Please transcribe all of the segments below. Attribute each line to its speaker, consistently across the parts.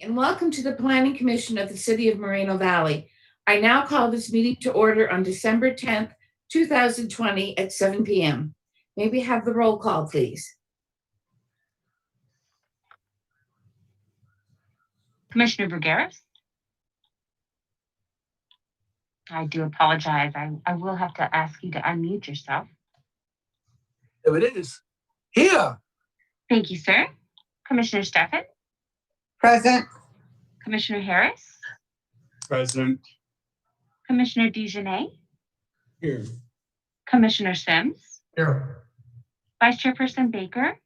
Speaker 1: And welcome to the Planning Commission of the City of Moreno Valley. I now call this meeting to order on December 10th, 2020 at 7 p.m. May we have the roll call, please?
Speaker 2: Commissioner Vergara? I do apologize. I will have to ask you to unmute yourself.
Speaker 3: There it is. Here.
Speaker 2: Thank you, sir. Commissioner Stefan?
Speaker 4: Present.
Speaker 2: Commissioner Harris?
Speaker 5: Present.
Speaker 2: Commissioner Dejanay?
Speaker 5: Here.
Speaker 2: Commissioner Sims?
Speaker 3: Here.
Speaker 2: Vice Chairperson Baker?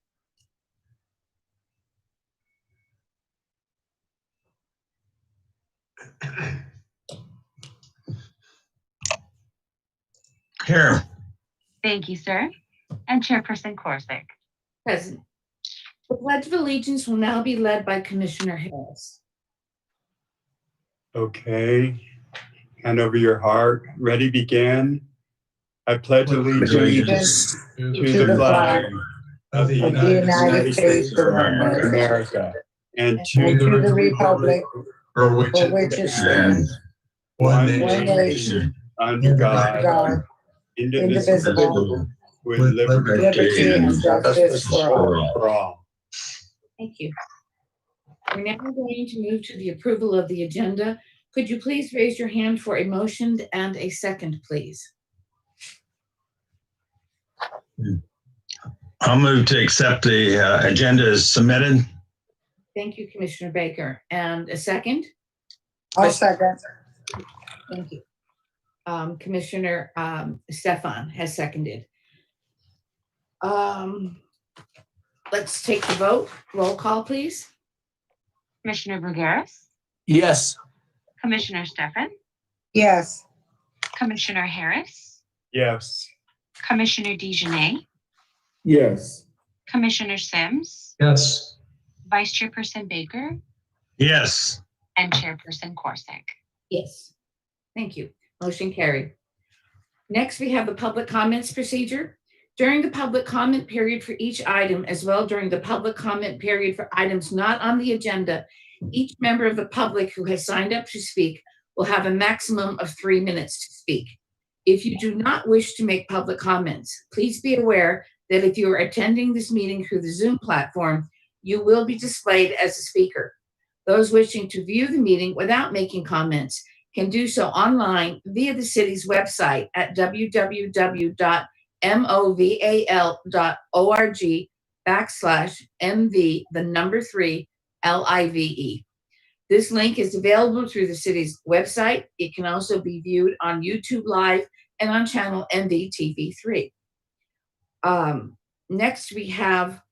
Speaker 5: Here.
Speaker 2: Thank you, sir. And Chairperson Korsick?
Speaker 1: Present. The Pledge of Allegiance will now be led by Commissioner Harris.
Speaker 5: Okay. Hand over your heart. Ready, begin. I pledge allegiance to the flag of the United States of America and to
Speaker 4: the republic
Speaker 5: for which
Speaker 4: it
Speaker 5: it
Speaker 4: stands,
Speaker 5: one
Speaker 4: one
Speaker 5: nation, under God, indivisible, with
Speaker 4: liberty and justice for
Speaker 5: all.
Speaker 1: Thank you. We're now going to move to the approval of the agenda. Could you please raise your hand for a motion and a second, please?
Speaker 6: I'll move to accept the agenda as submitted.
Speaker 1: Thank you, Commissioner Baker. And a second?
Speaker 4: I'll second.
Speaker 1: Thank you. Commissioner Stefan has seconded. Let's take the vote. Roll call, please.
Speaker 2: Commissioner Vergara?
Speaker 3: Yes.
Speaker 2: Commissioner Stefan?
Speaker 4: Yes.
Speaker 2: Commissioner Harris?
Speaker 5: Yes.
Speaker 2: Commissioner Dejanay?
Speaker 5: Yes.
Speaker 2: Commissioner Sims?
Speaker 3: Yes.
Speaker 2: Vice Chairperson Baker?
Speaker 6: Yes.
Speaker 2: And Chairperson Korsick?
Speaker 1: Yes. Thank you. Motion carried. Next, we have the public comments procedure. During the public comment period for each item, as well during the public comment period for items not on the agenda, each member of the public who has signed up to speak will have a maximum of 3 minutes to speak. If you do not wish to make public comments, please be aware that if you are attending this meeting through the Zoom platform, you will be displayed as a speaker. Those wishing to view the meeting without making comments can do so online via the city's website at www.moval.org/MV3LIVE. This link is available through the city's website. It can also be viewed on YouTube Live and on channel MVTV3. Next, we have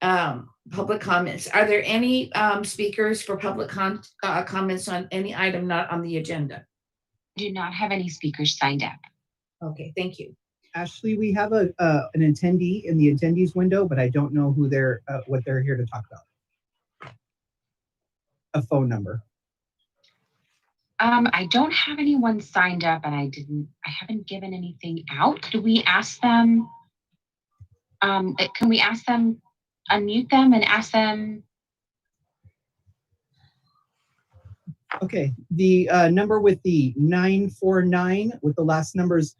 Speaker 1: public comments. Are there any speakers for public comments on any item not on the agenda?
Speaker 2: Do not have any speakers signed up.
Speaker 1: Okay, thank you.
Speaker 7: Ashley, we have an attendee in the attendees window, but I don't know who they're what they're here to talk about. A phone number.
Speaker 2: I don't have anyone signed up, and I haven't given anything out. Do we ask them? Can we ask them, unmute them and ask them?
Speaker 7: Okay, the number with the 949 with the last numbers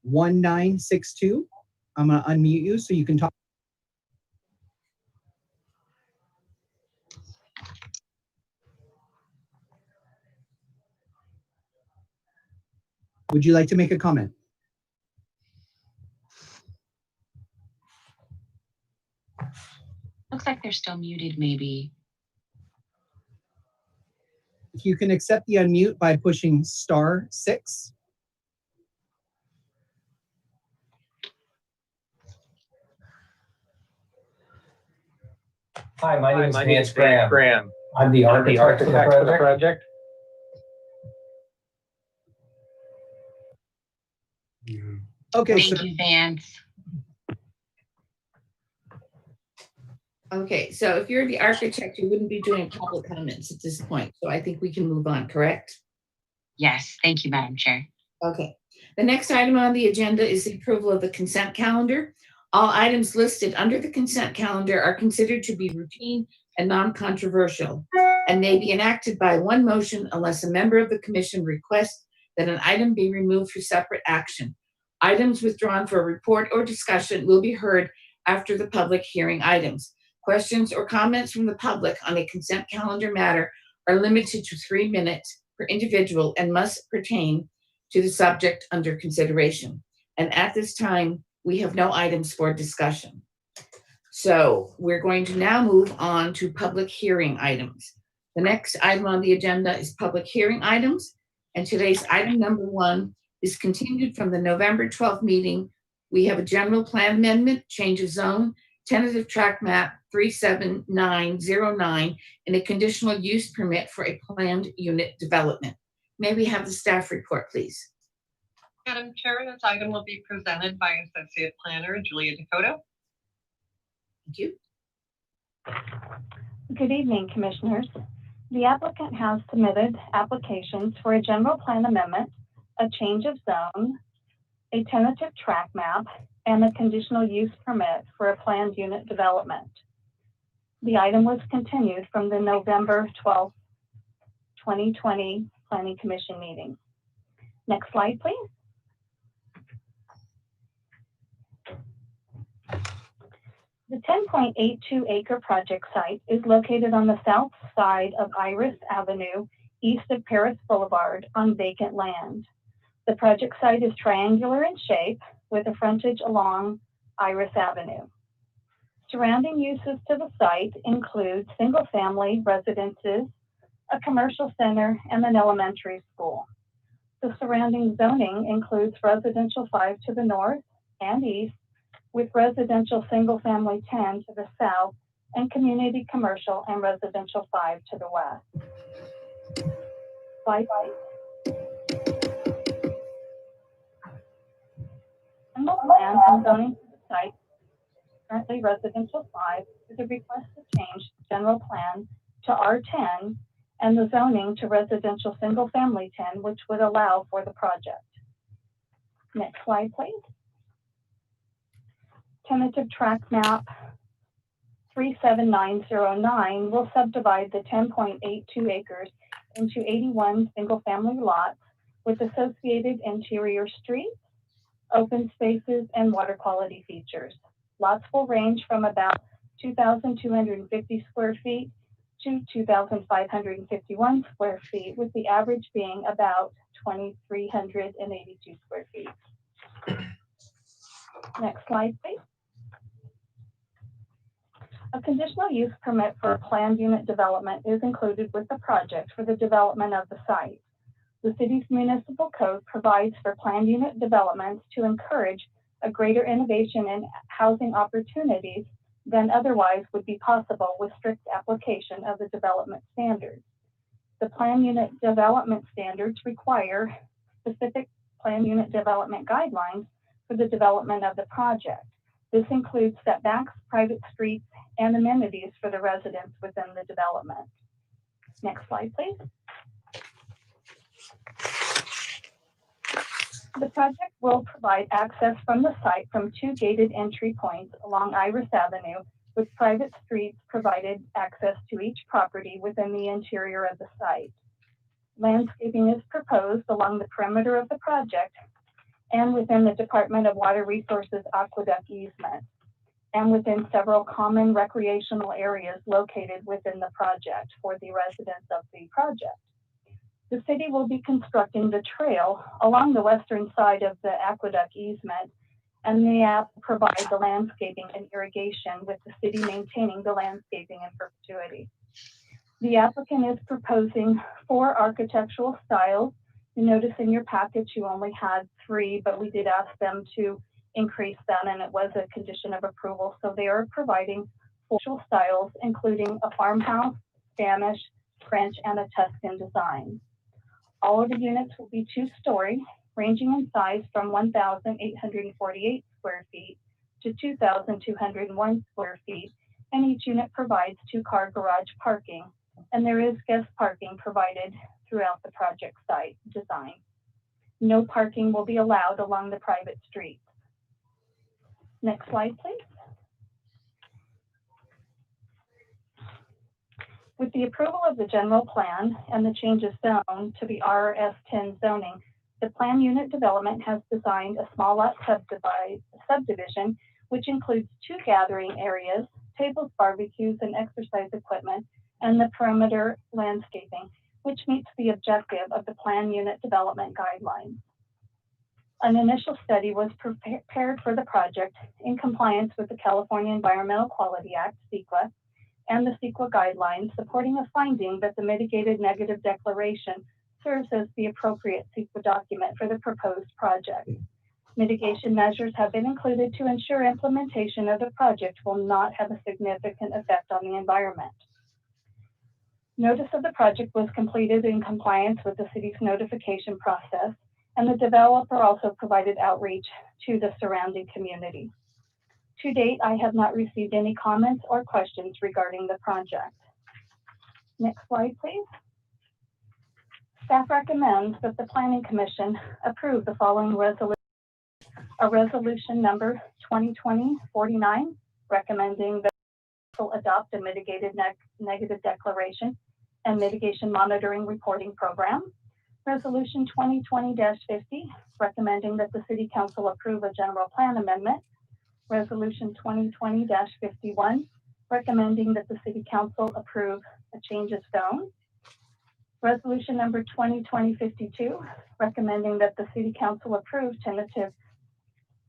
Speaker 7: 1962. I'm gonna unmute you so you can talk. Would you like to make a comment?
Speaker 2: Looks like they're still muted, maybe.
Speaker 7: If you can accept the unmute by pushing *6.
Speaker 8: Hi, my name is Vance Graham. I'm the architect of the project.
Speaker 5: Yeah.
Speaker 7: Okay,
Speaker 2: Thank you, Vance.
Speaker 1: Okay, so if you're the architect, you wouldn't be doing public comments at this point. So I think we can move on, correct?
Speaker 2: Yes, thank you, Madam Chair.
Speaker 1: Okay. The next item on the agenda is the approval of the consent calendar. All items listed under the consent calendar are considered to be routine and non-controversial, and may be enacted by one motion unless a member of the commission requests that an item be removed for separate action. Items withdrawn for a report or discussion will be heard after the public hearing items. Questions or comments from the public on a consent calendar matter are limited to 3 minutes per individual and must pertain to the subject under consideration. And at this time, we have no items for discussion. So we're going to now move on to public hearing items. The next item on the agenda is public hearing items. And today's item number 1 is continued from the November 12th meeting. We have a general plan amendment, change of zone, tentative tract map 37909, and a conditional use permit for a planned unit development. May we have the staff report, please?
Speaker 9: Madam Chair, this item will be presented by Associate Planner Julia Dakota.
Speaker 1: Thank you.
Speaker 10: Good evening, Commissioners. The applicant has submitted applications for a general plan amendment, a change of zone, a tentative tract map, and a conditional use permit for a planned unit development. The item was continued from the November 12th, 2020 Planning Commission meeting. Next slide, please. The 10.82 acre project site is located on the south side of Iris Avenue, east of Paris Boulevard on vacant land. The project site is triangular in shape with a frontage along Iris Avenue. Surrounding uses to the site include single-family residences, a commercial center, and an elementary school. The surrounding zoning includes residential 5 to the north and east, with residential single-family 10 to the south, and community commercial and residential 5 to the west. Slide. Single plan and zoning to the site, currently residential 5, with a request to change the general plan to R10 and the zoning to residential single-family 10, which would allow for the project. Next slide, please. Tentative tract map 37909 will subdivide the 10.82 acres into 81 single-family lots with associated interior streets, open spaces, and water quality features. Lots will range from about 2,250 square feet to 2,551 square feet, with the average being about 2,382 square feet. Next slide, please. A conditional use permit for a planned unit development is included with the project for the development of the site. The city's municipal code provides for planned unit developments to encourage a greater innovation in housing opportunities than otherwise would be possible with strict application of the development standards. The planned unit development standards require specific planned unit development guidelines for the development of the project. This includes setbacks, private streets, and amenities for the residents within the development. Next slide, please. The project will provide access from the site from 2 gated entry points along Iris Avenue, with private streets provided access to each property within the interior of the site. Landscaping is proposed along the perimeter of the project and within the Department of Water Resources aqueduct easement, and within several common recreational areas located within the project for the residents of the project. The city will be constructing the trail along the western side of the aqueduct easement, and the app provides the landscaping and irrigation, with the city maintaining the landscaping in perpetuity. The applicant is proposing 4 architectural styles. You notice in your package you only had 3, but we did ask them to increase that, and it was a condition of approval. So they are providing 4 styles, including a farmhouse, Spanish, French, and a Tuscan design. All of the units will be 2-story, ranging in size from 1,848 square feet to 2,201 square feet, and each unit provides 2-car garage parking, and there is guest parking provided throughout the project site design. No parking will be allowed along the private streets. Next slide, please. With the approval of the general plan and the change of zone to the RS10 zoning, the plan unit development has designed a small lot subdivision, which includes 2 gathering areas, tables, barbecues, and exercise equipment, and the perimeter landscaping, which meets the objective of the plan unit development guidelines. An initial study was prepared for the project in compliance with the California Environmental Quality Act, CEQA, and the CEQA guidelines, supporting a finding that the mitigated negative declaration serves as the appropriate CEQA document for the proposed project. Mitigation measures have been included to ensure implementation of the project will not have a significant effect on the environment. Notice of the project was completed in compliance with the city's notification process, and the developer also provided outreach to the surrounding community. To date, I have not received any comments or questions regarding the project. Next slide, please. Staff recommends that the Planning Commission approve the following resolution. A resolution number 2020-49, recommending that council adopt a mitigated negative declaration and mitigation monitoring reporting program. Resolution 2020-50, recommending that the City Council approve a general plan amendment. Resolution 2020-51, recommending that the City Council approve a change of zone. Resolution number 2020-52, recommending that the City Council approve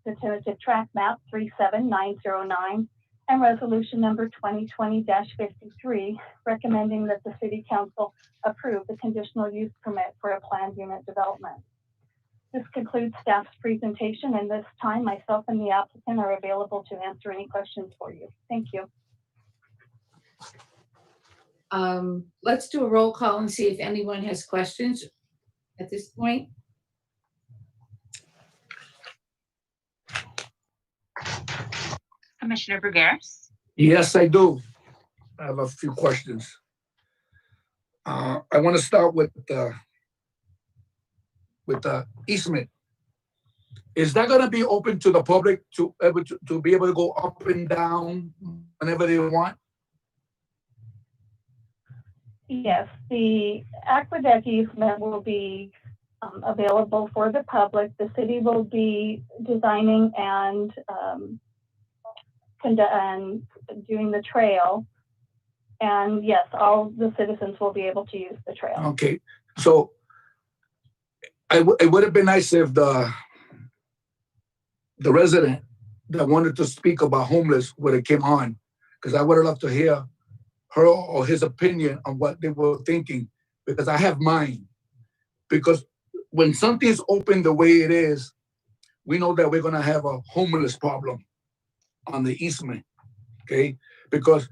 Speaker 10: the Tentative Tract Map 37909, and Resolution number 2020-53, recommending that the City Council approve the conditional use permit for a planned unit development. This concludes staff's presentation, and this time myself and the applicant are available to answer any questions for you. Thank you.
Speaker 1: Let's do a roll call and see if anyone has questions at this point.
Speaker 2: Commissioner Brugueras?
Speaker 3: Yes, I do. I have a few questions. I want to start with the easement. Is that going to be open to the public to be able to go up and down whenever they want?
Speaker 10: Yes, the aqueduct easement will be available for the public. The city will be designing and doing the trail. And yes, all the citizens will be able to use the trail.
Speaker 3: Okay, so it would have been nice if the resident that wanted to speak about homeless would have came on, because I would have loved to hear her or his opinion on what they were thinking, because I have mine. Because when something's open the way it is, we know that we're gonna have a homeless problem on the easement, okay? Because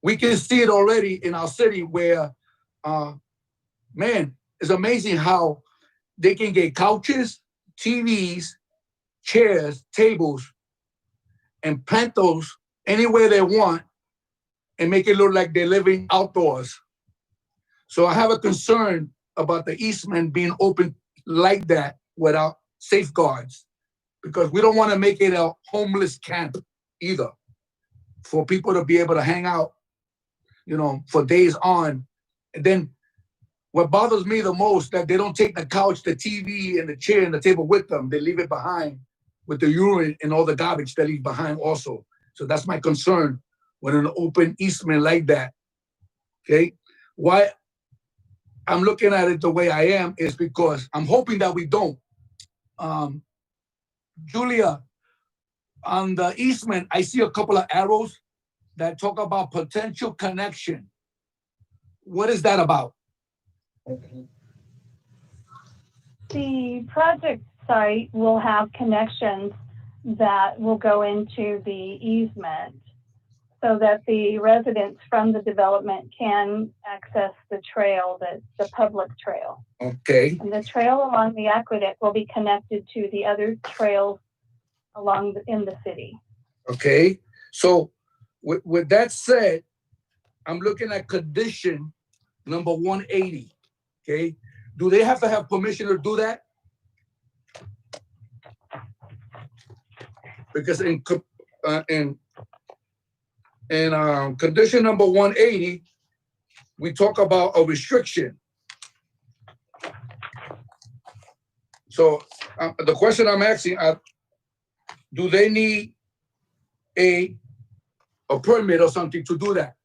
Speaker 3: we can see it already in our city where, man, it's amazing how they can get couches, TVs, chairs, tables, and plant those anywhere they want and make it look like they're living outdoors. So I have a concern about the easement being open like that without safeguards, because we don't want to make it a homeless camp either, for people to be able to hang out, you know, for days on. And then what bothers me the most, that they don't take the couch, the TV, and the chair and the table with them. They leave it behind with the urine and all the garbage they leave behind also. So that's my concern when an open easement like that, okay? Why I'm looking at it the way I am is because I'm hoping that we don't. Julia, on the easement, I see a couple of arrows that talk about potential connection. What is that about?
Speaker 10: The project site will have connections that will go into the easement so that the residents from the development can access the trail, the public trail.
Speaker 3: Okay.
Speaker 10: And the trail along the aqueduct will be connected to the other trails in the city.
Speaker 3: Okay. So with that said, I'm looking at condition number 180. Okay. Do they have to have permission to do that? Because in condition number 180, we talk about a restriction. So the question I'm asking, do they need a permit or something to do that?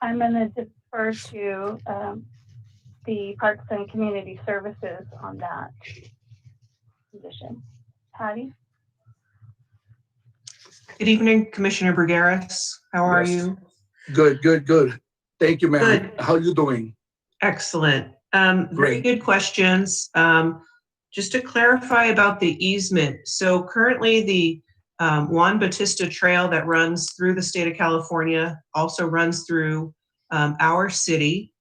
Speaker 10: I'm gonna defer to the Parks and Community Services on that position. Patty?
Speaker 11: Good evening, Commissioner Bergeras. How are
Speaker 3: Yes.
Speaker 11: you?
Speaker 3: Good, good, good. Thank you, ma'am.
Speaker 11: Good.
Speaker 3: How you doing?
Speaker 11: Excellent. Very
Speaker 3: Great.
Speaker 11: good questions. Just to clarify about the easement. So currently the Juan Bautista Trail that runs through the state of California also runs through our city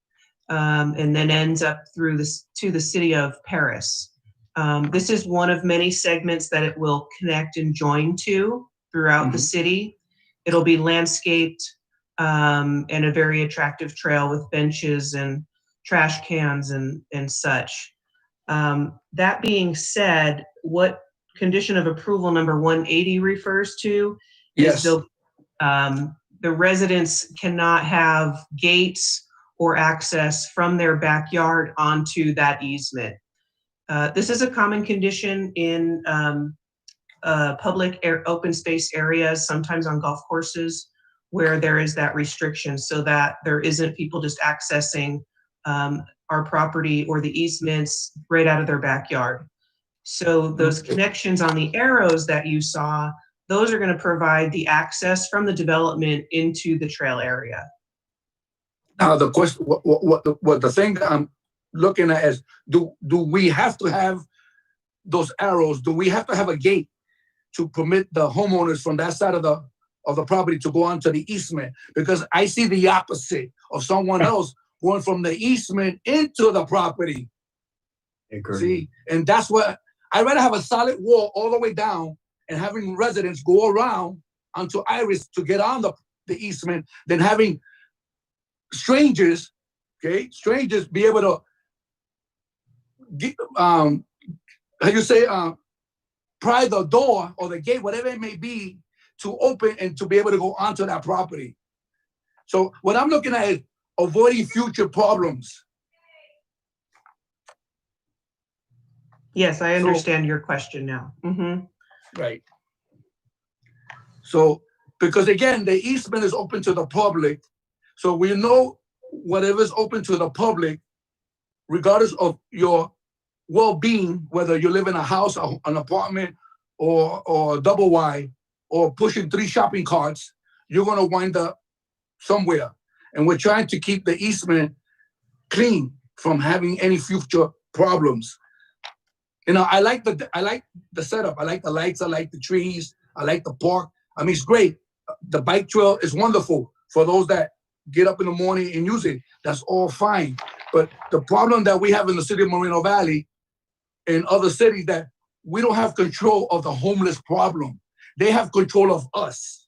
Speaker 11: and then ends up through to the city of Paris. This is one of many segments that it will connect and join to throughout the city. It'll be landscaped and a very attractive trail with benches and trash cans and such. That being said, what condition of approval number 180 refers to is the residents cannot have gates or access from their backyard onto that easement. This is a common condition in public open space areas, sometimes on golf courses, where there is that restriction so that there isn't people just accessing our property or the easements right out of their backyard. So those connections on the arrows that you saw, those are going to provide the access from the development into the trail area.
Speaker 3: Now the question, what the thing I'm looking at is, do we have to have those arrows? Do we have to have a gate to permit the homeowners from that side of the property to go onto the easement? Because I see the opposite of someone else going from the easement into the property.
Speaker 5: Agree.
Speaker 3: See, and that's what I'd rather have a solid wall all the way down and having residents go around onto Iris to get on the easement than having strangers, strangers be able to get, how you say, pry the door or the gate, whatever it may be, to open and to be able to go onto that property. So what I'm looking at is avoiding future problems.
Speaker 11: Yes, I understand your question now.
Speaker 3: Right. So, because again, the easement is open to the public. So we know whatever's open to the public, regardless of your well-being, whether you live in a house, an apartment, or a double wide, or pushing 3 shopping carts, you're going to wind up somewhere. And we're trying to keep the easement clean from having any future problems. You know, I like the setup. I like the lights. I like the trees. I like the park. I mean, it's great. The bike trail is wonderful for those that get up in the morning and use it. That's all fine. But the problem that we have in the city of Moreno Valley and other cities, that we don't have control of the homeless problem. They have control of us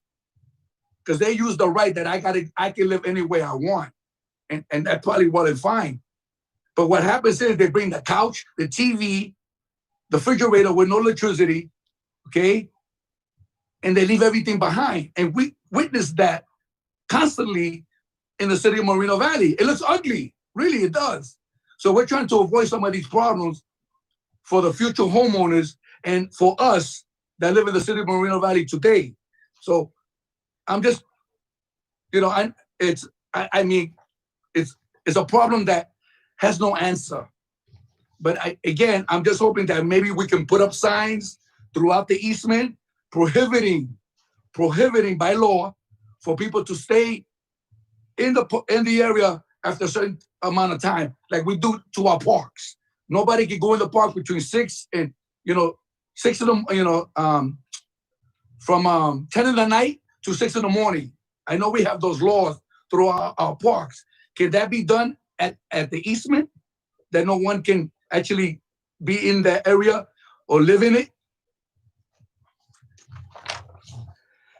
Speaker 3: because they use the right that I can live any way I want. And that's probably what I find. But what happens is they bring the couch, the TV, the refrigerator with no electricity, okay? And they leave everything behind. And we witness that constantly in the city of Moreno Valley. It looks ugly, really, it does. So we're trying to avoid some of these problems for the future homeowners and for us that live in the city of Moreno Valley today. So I'm just, you know, I mean, it's a problem that has no answer. But again, I'm just hoping that maybe we can put up signs throughout the easement prohibiting by law for people to stay in the area after a certain amount of time, like we do to our parks. Nobody can go in the park between 6 and 6 in the from 10 in the night to 6 in the morning. I know we have those laws through our parks. Can that be done at the easement, that no one can actually be in the area or live in it?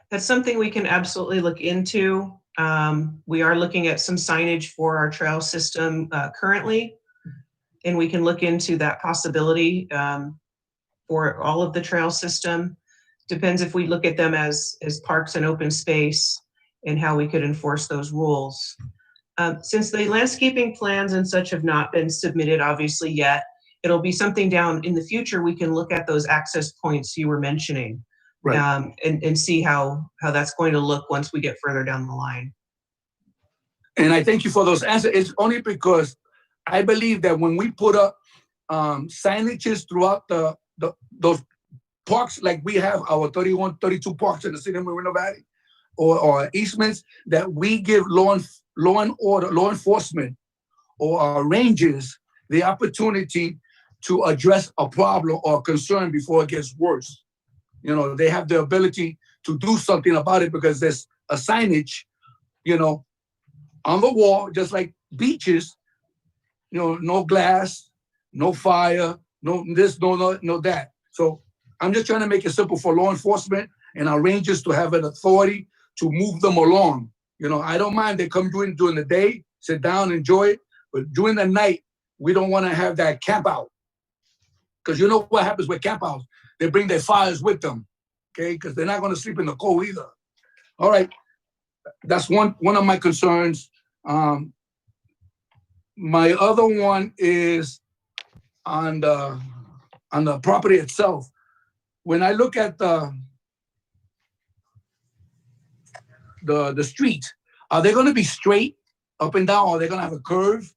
Speaker 11: That's something we can absolutely look into. We are looking at some signage for our trail system currently, and we can look into that possibility for all of the trail system. Depends if we look at them as parks and open space, and how we could enforce those rules. Since the landscaping plans and such have not been submitted obviously yet, it'll be something down in the future. We can look at those access points you were mentioning,
Speaker 3: Right.
Speaker 11: and see how that's going to look once we get further down the line.
Speaker 3: And I thank you for those answers. It's only because I believe that when we put up signages throughout those parks, like we have our 31, 32 parks in the city of Moreno Valley, or easements, that we give law enforcement or our rangers the opportunity to address a problem or concern before it gets worse. You know, they have the ability to do something about it because there's a signage, you know, on the wall, just like beaches, you know, no glass, no fire, no this, no that. So I'm just trying to make it simple for law enforcement and our rangers to have an authority to move them along. You know, I don't mind they come during the day, sit down, enjoy it, but during the night, we don't want to have that camp out. Because you know what happens with camp outs? They bring their fires with them, okay? Because they're not going to sleep in the cold either. All right, that's one of my concerns. My other one is on the property itself. When I look at the street, are they going to be straight up and down, or are they going to have a curve?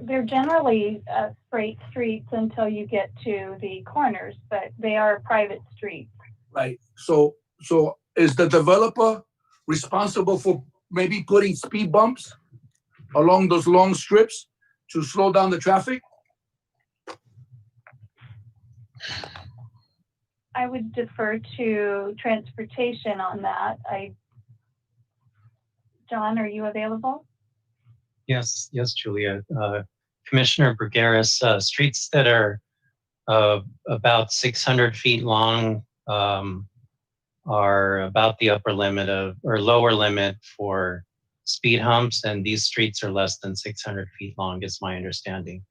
Speaker 10: They're generally straight streets until you get to the corners, but they are private streets.
Speaker 3: Right. So is the developer responsible for maybe putting speed bumps along those long strips to slow down the traffic?
Speaker 10: I would defer to transportation on that. John, are you available?
Speaker 8: Yes, Julia. Commissioner Bergeras, streets that are about 600 feet long are about the upper limit or lower limit for speed humps, and these streets are less than 600 feet long, is my understanding.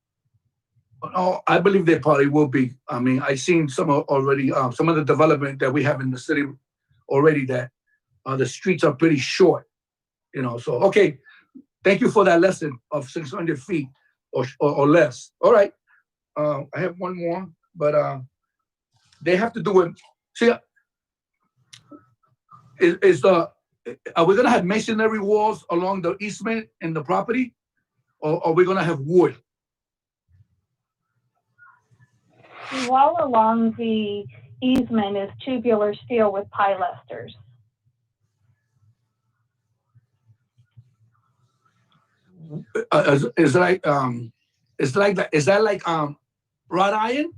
Speaker 3: Oh, I believe they probably will be. I mean, I've seen some already, some of the development that we have in the city already, that the streets are pretty short, you know. So, okay, thank you for that lesson of 600 feet or less. All right, I have one more, but they have to do it. See, are we gonna have masonry walls along the easement in the property, or are we gonna have wood?
Speaker 10: The wall along the easement is tubular steel with pilasters.
Speaker 3: Is that like wrought iron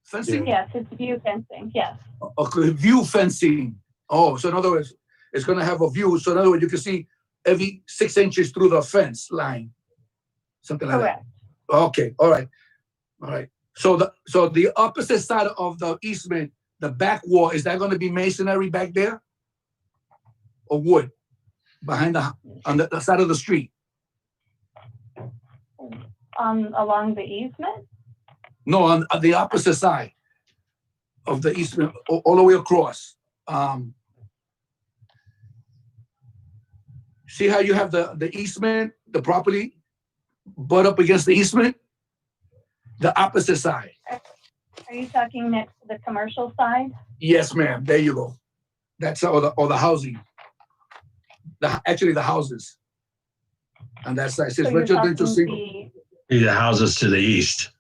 Speaker 3: fencing?
Speaker 10: Yes, it's view fencing, yes.
Speaker 3: Okay, view fencing. Oh, so in other words, it's gonna have a view. So in other words, you can see every 6 inches through the fence line, something like
Speaker 10: Correct.
Speaker 3: that. Okay, all right. So the opposite side of the easement, the back wall, is that going to be masonry back there, or wood behind on the side of the street?
Speaker 10: Along the easement?
Speaker 3: No, on the opposite side of the easement, all the way across. See how you have the easement, the property, butt up against the easement? The opposite side.
Speaker 10: Are you talking next to the commercial side?
Speaker 3: Yes, ma'am. There you go. That's or the housing. Actually, the houses. And that side says
Speaker 10: So you're
Speaker 3: residential
Speaker 10: talking
Speaker 3: single.
Speaker 6: The houses to the east.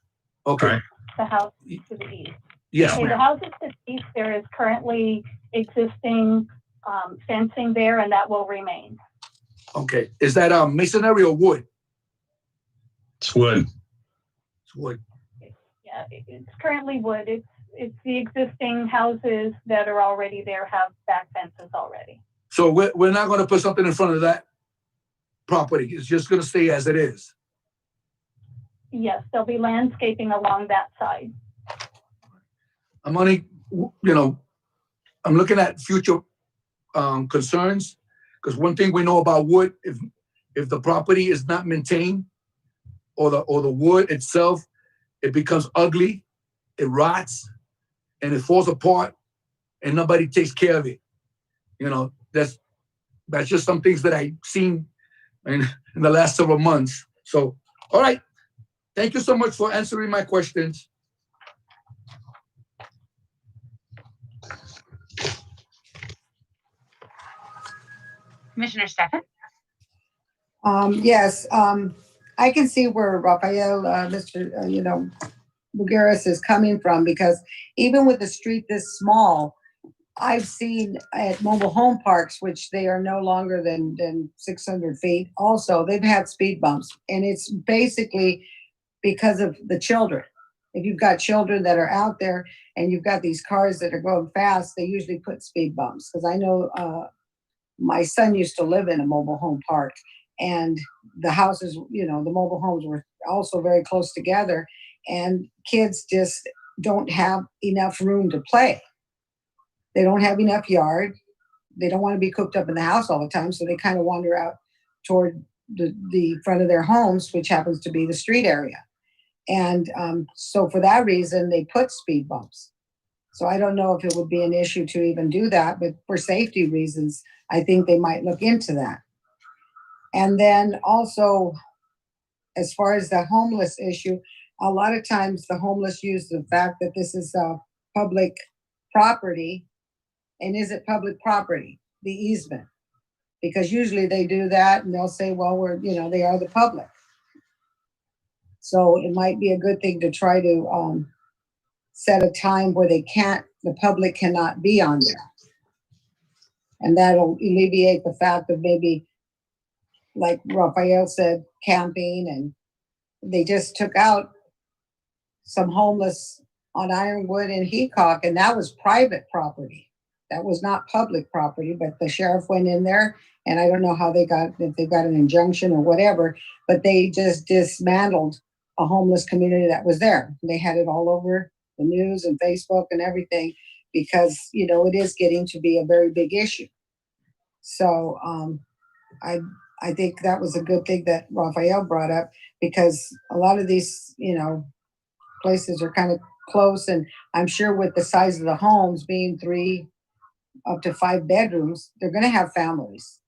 Speaker 3: Okay.
Speaker 6: Right.
Speaker 10: the house to the east.
Speaker 3: Yes,
Speaker 10: Okay, the
Speaker 3: ma'am.
Speaker 10: houses to the east, there is currently existing fencing there, and that will remain.
Speaker 3: Okay. Is that masonry or wood?
Speaker 6: It's wood.
Speaker 3: It's wood.
Speaker 10: Yeah, it's currently wood. It's the existing houses that are already there have back fences already.
Speaker 3: So we're not going to put something in front of that property. It's just going to stay as it is.
Speaker 10: Yes, there'll be landscaping along that side.
Speaker 3: I'm only, I'm looking at future concerns, because one thing we know about wood, if the property is not maintained, or the wood itself, it becomes ugly, it rots, and it falls apart and nobody takes care of it. You know, that's just some things that I've seen in the last several months. So, all right. Thank you so much for answering my questions.
Speaker 2: Commissioner Stefan?
Speaker 4: Yes, I can see where Rafael, Mr. Bugueras is coming from, because even with the street this small, I've seen at mobile home parks, which they are no longer than 600 feet. Also, they've had speed bumps, and it's basically because of the children. If you've got children that are out there and you've got these cars that are going fast, they usually put speed bumps. Because I know my son used to live in a mobile home park, and the houses, the mobile homes were also very close together, and kids just don't have enough room to play. They don't have enough yard. They don't want to be cooped up in the house all the time, so they kind of wander out toward the front of their homes, which happens to be the street area. And so for that reason, they put speed bumps. So I don't know if it would be an issue to even do that, but for safety reasons, I think they might look into that. And then also, as far as the homeless issue, a lot of times the homeless use the fact that this is public property. And is it public property, the easement? Because usually they do that and they'll say, well, they are the public. So it might be a good thing to try to set a time where the public cannot be on there. And that'll alleviate the fact of maybe, like Rafael said, camping, and they just took out some homeless on Ironwood and Heacock, and that was private property. That was not public property, but the sheriff went in there, and I don't know how if they got an injunction or whatever, but they just dismantled a homeless community that was there. They had it all over the news and Facebook and everything, because, it is getting to be a very big issue. So I think that was a good thing that Rafael brought up, because a lot of these, places are kind of close, and I'm sure with the size of the homes being 3 up to 5 bedrooms, they're going to have families.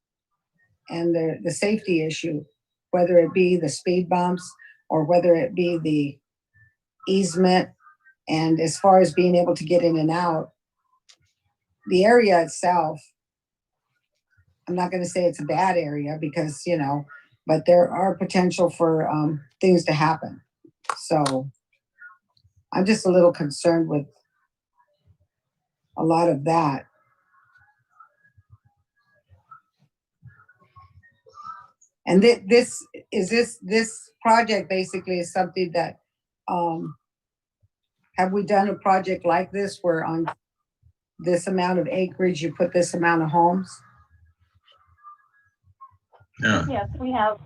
Speaker 4: And the safety issue, whether it be the speed bumps or whether it be the easement, and as far as being able to get in and out, the area itself, I'm not going to say it's a bad area, because, but there are potential for things to happen. So I'm just a little concerned with a lot of that. And this project basically is something that, have we done a project like this where on this amount of acreage you put this amount of homes?
Speaker 6: Yeah.
Speaker 10: Yes, we have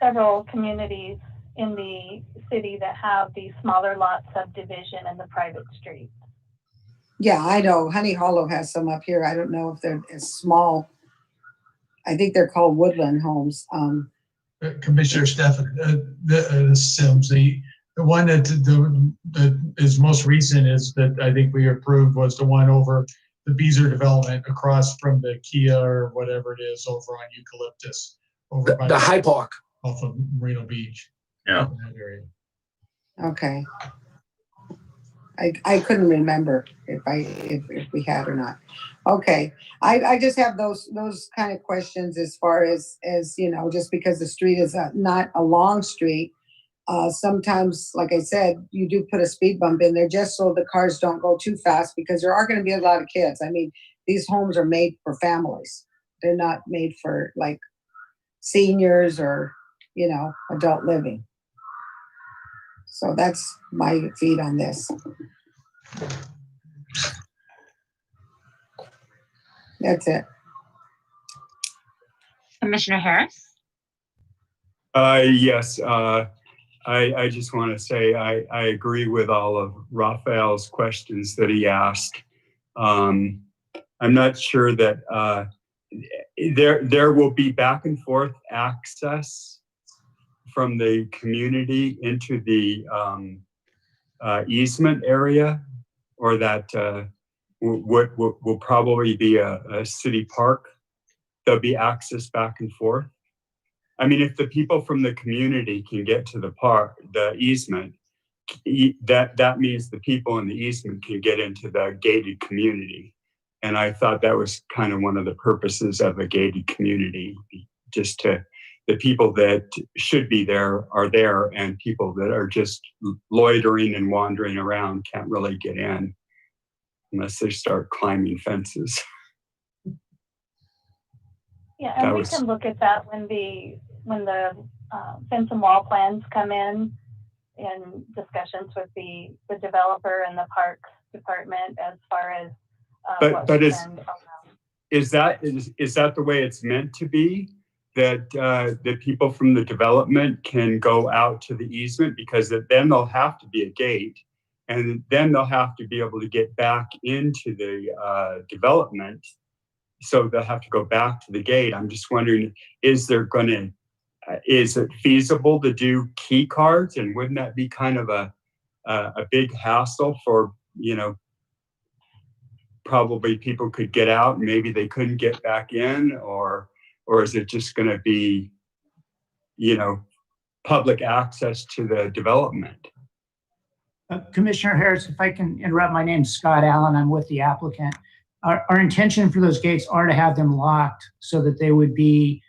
Speaker 10: several communities in the city that have the smaller lot subdivision and the private street.
Speaker 4: Yeah, I know. Honey Hollow has some up here. I don't know if they're as small. I think they're called woodland homes.
Speaker 12: Commissioner Stefan, this is Sims. The one that is most recent is that I think we approved was the one over the Beezer development across from the Kia or whatever it is over on Eucalyptus. Over by
Speaker 3: The High Park.
Speaker 12: off of Merino Beach.
Speaker 6: Yeah.
Speaker 12: In that area.
Speaker 4: Okay. I couldn't remember if we had or not. Okay. I just have those kind of questions as far as just because the street is not a long street. Sometimes, like I said, you do put a speed bump in there just so the cars don't go too fast, because there are going to be a lot of kids. I mean, these homes are made for families. They're not made for like seniors or, adult living. So that's my feed on this. That's it.
Speaker 2: Commissioner Harris?
Speaker 5: Yes, I just want to say I agree with all of Raphael's questions that he asked. I'm not sure that there will be back and forth access from the community into the easement area, or that will probably be a city park. There'll be access back and forth. I mean, if the people from the community can get to the park, the easement, that means the people in the easement can get into the gated community. And I thought that was kind of one of the purposes of a gated community, just to, the people that should be there are there, and people that are just loitering and wandering around can't really get in unless they start climbing fences.
Speaker 10: Yeah, and
Speaker 5: That
Speaker 10: we
Speaker 5: was-
Speaker 10: can look at that when the fence and wall plans come in discussions with the developer and the parks department as far as
Speaker 5: But is that the way it's meant to be? That the people from the development can go out to the easement, because then there'll have to be a gate, and then they'll have to be able to get back into the development. So they'll have to go back to the gate. I'm just wondering, is it feasible to do key cards? And wouldn't that be kind of a big hassle for, probably people could get out and maybe they couldn't get back in, or is it just going to be, public access to the development?
Speaker 13: Commissioner Harris, if I can interrupt, my name's Scott Allen. I'm with the applicant. Our intention for those gates are to have them locked so that they would be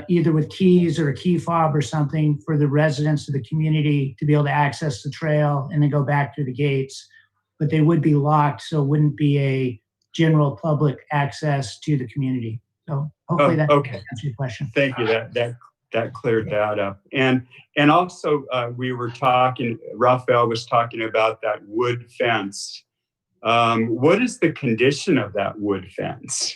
Speaker 13: either with keys or a key fob or something for the residents of the community to be able to access the trail and then go back through the gates. But they would be locked, so it wouldn't be a general public access to the community. So hopefully that answers your question.
Speaker 5: Thank you. That cleared that up. And also we were talking, Raphael was talking about that wood fence. What is the condition of that wood fence?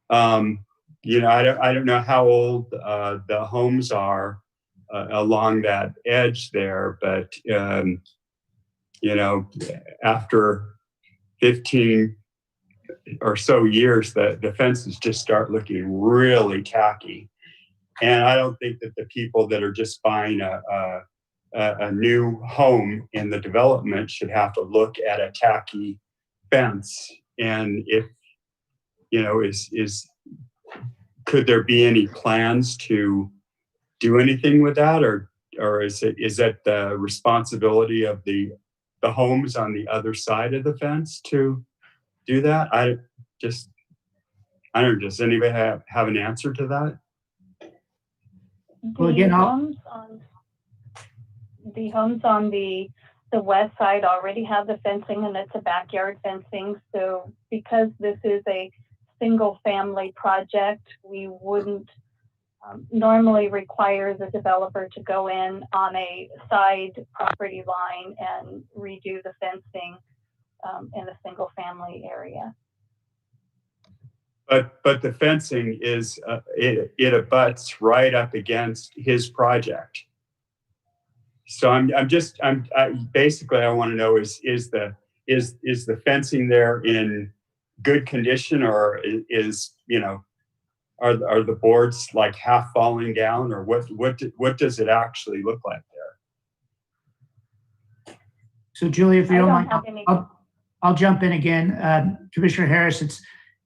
Speaker 5: I don't know how old the homes are along that edge there, but after 15 or so years, the fences just start looking really tacky. And I don't think that the people that are just buying a new home in the development should have to look at a tacky fence. And if, could there be any plans to do anything with that, or is that the responsibility of the homes on the other side of the fence to do that? I don't know. Does anybody have an answer to that?
Speaker 13: Well, again,
Speaker 10: the homes on the west side already have the fencing, and it's a backyard fencing. So because this is a single family project, we wouldn't normally require the developer to go in on a side property line and redo the fencing in a single family area.
Speaker 5: But the fencing is it abuts right up against his project. So I basically I want to know is the fencing there in good condition, or are the boards like half falling down, or what does it actually look like there?
Speaker 13: So Julie, if you don't mind, I'll jump in again. Commissioner Harris,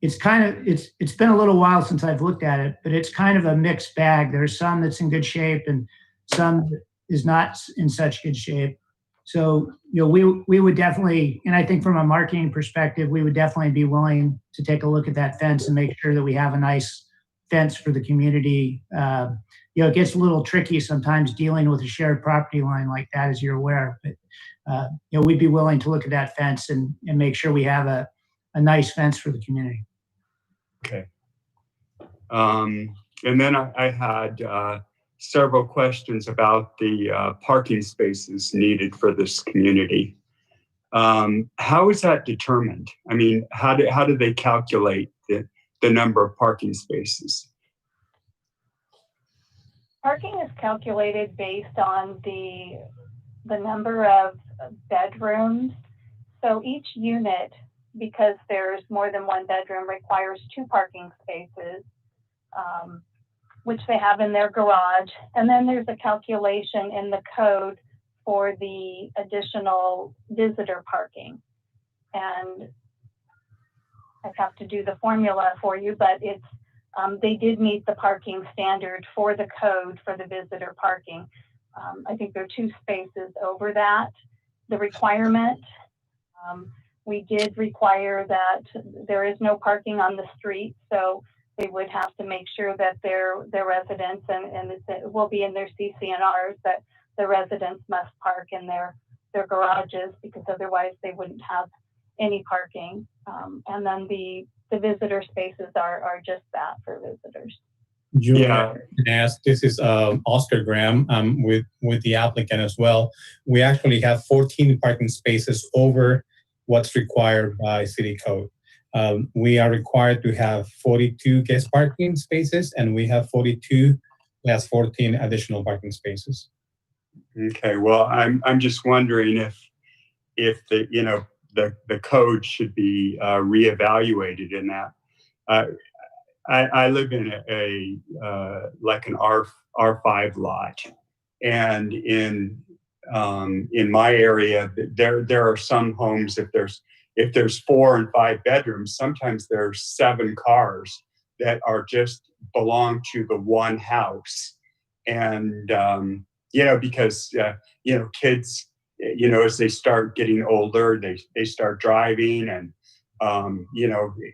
Speaker 13: it's been a little while since I've looked at it, but it's kind of a mixed bag. There's some that's in good shape and some is not in such good shape. So, we would definitely, and I think from a marketing perspective, we would definitely be willing to take a look at that fence and make sure that we have a nice fence for the community. It gets a little tricky sometimes dealing with a shared property line like that, as you're aware, but we'd be willing to look at that fence and make sure we have a nice fence for the community.
Speaker 5: Okay. And then I had several questions about the parking spaces needed for this community. How is that determined? I mean, how do they calculate the number of parking spaces?
Speaker 10: Parking is calculated based on the number of bedrooms. So each unit, because there's more than one bedroom, requires 2 parking spaces, which they have in their garage. And then there's a calculation in the code for the additional visitor parking. and I'd have to do the formula for you, but it's, they did meet the parking standard for the code for the visitor parking. I think they're 2 spaces over that, the requirement. We did require that there is no parking on the street, so they would have to make sure that their residents, and it will be in their CCNRs, that the residents must park in their garages, because otherwise they wouldn't have any parking. And then the visitor spaces are just that, for visitors.
Speaker 14: Julia, yes, this is Oscar Graham with the applicant as well. We actually have 14 parking spaces over what's required by city code. We are required to have 42 guest parking spaces, and we have 42 plus 14 additional parking spaces.
Speaker 5: Okay, well, I'm just wondering if the code should be reevaluated in that. I live in a like an R5 lot, and in my area, there are some homes, if there's 4 and 5 bedrooms, sometimes there's 7 cars that are just belong to the one house, and because kids, as they start getting older, they start driving, and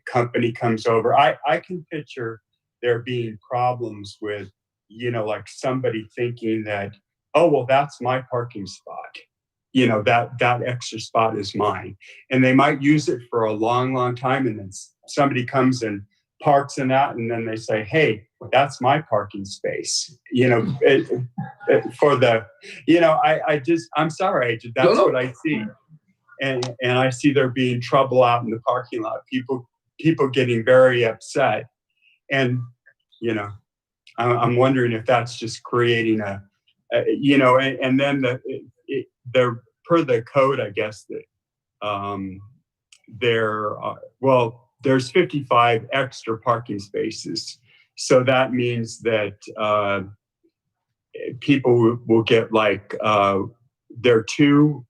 Speaker 5: company comes over. I can picture there being problems with, like somebody thinking that, oh, well, that's my parking spot. That extra spot is mine. And they might use it for a long, long time. And then somebody comes and parks in that. And then they say, hey, that's my parking space. For the, I'm sorry, that's what I see. And I see there being trouble out in the parking lot. People getting very upset, and I'm wondering if that's just creating and then the per the code, I guess that there's 55 extra parking spaces, so that means that people will get like the 2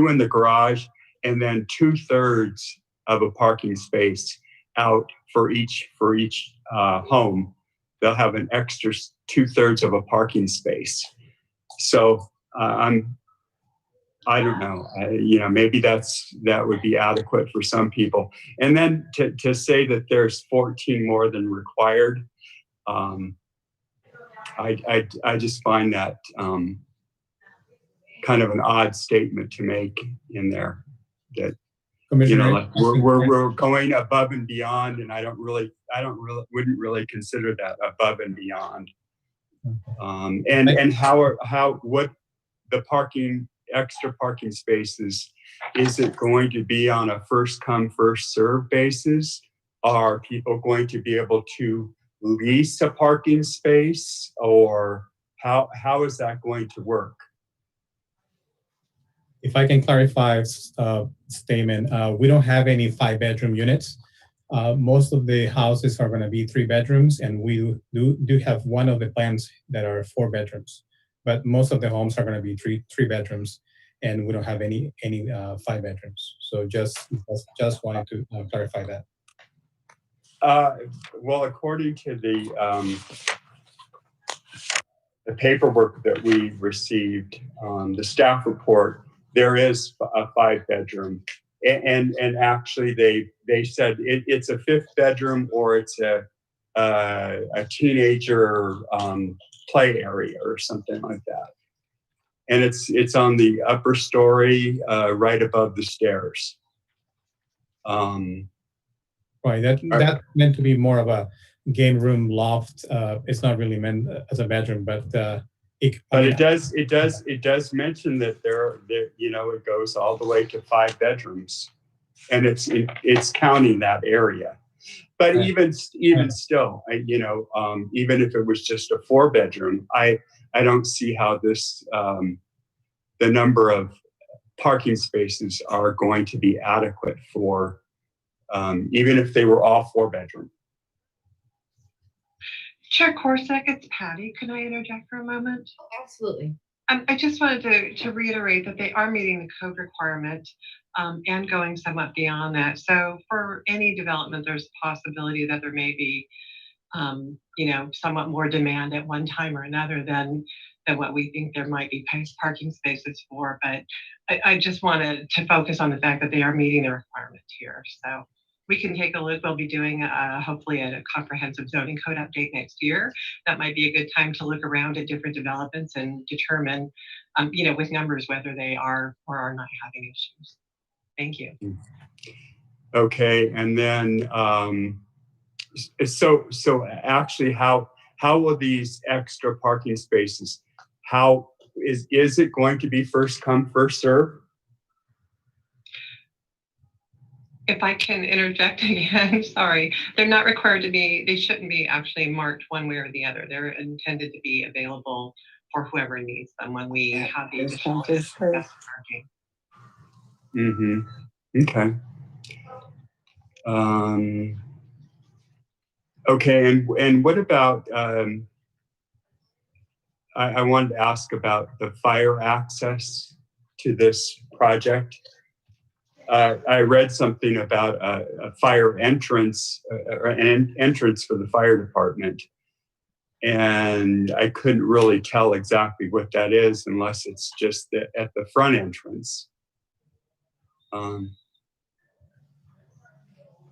Speaker 5: in the garage, and then 2/3 of a parking space out for each home. They'll have an extra 2/3 of a parking space. So I don't know. Maybe that would be adequate for some people. And then to say that there's 14 more than required, I just find that kind of an odd statement to make in there, that like we're going above and beyond, and I wouldn't really consider that above and beyond. And what the extra parking spaces, is it going to be on a first come first serve basis? Are people going to be able to lease a parking space, or how is that going to work?
Speaker 14: If I can clarify statement, we don't have any 5-bedroom units. Most of the houses are going to be 3 bedrooms, and we do have one of the plans that are 4 bedrooms. But most of the homes are going to be three bedrooms, and we don't have any 5 bedrooms. So just wanted to clarify that.
Speaker 5: Well, according to the paperwork that we received, the staff report, there is a 5-bedroom, and actually they said it's a 5th bedroom, or it's a teenager play area or something like that, and it's on the upper story, right above the stairs.
Speaker 14: Right, that's meant to be more of a game room loft. It's not really meant as a bedroom, but
Speaker 5: it does mention that it goes all the way to 5 bedrooms, and it's counting that area. But right. even still, even if it was just a 4-bedroom, I don't see how this the number of parking spaces are going to be adequate for, even if they were all 4-bedroom.
Speaker 9: Chair Corsick, it's Patty. Can I interject for a moment?
Speaker 1: Absolutely.
Speaker 9: I just wanted to reiterate that they are meeting the code requirement and going somewhat beyond that. So for any development, there's a possibility that there may be, somewhat more demand at one time or another than what we think there might be parking spaces for. But I just wanted to focus on the fact that they are meeting the requirement here. So we can take a look. We'll be doing hopefully a comprehensive zoning code update next year. That might be a good time to look around at different developments and determine, with numbers, whether they are or are not having issues. Thank you.
Speaker 5: Okay, and then so actually, how will these extra parking spaces? How is it going to be first come, first serve?
Speaker 9: If I can interject again, sorry, they're not required to be, they shouldn't be actually marked one way or the other. They're intended to be available for whoever needs them when we have the additional parking.
Speaker 5: Mm-hmm. Okay. Okay, and what about, I wanted to ask about the fire access to this project. I read something about a fire entrance, or an entrance for the fire department. And I couldn't really tell exactly what that is unless it's just at the front entrance.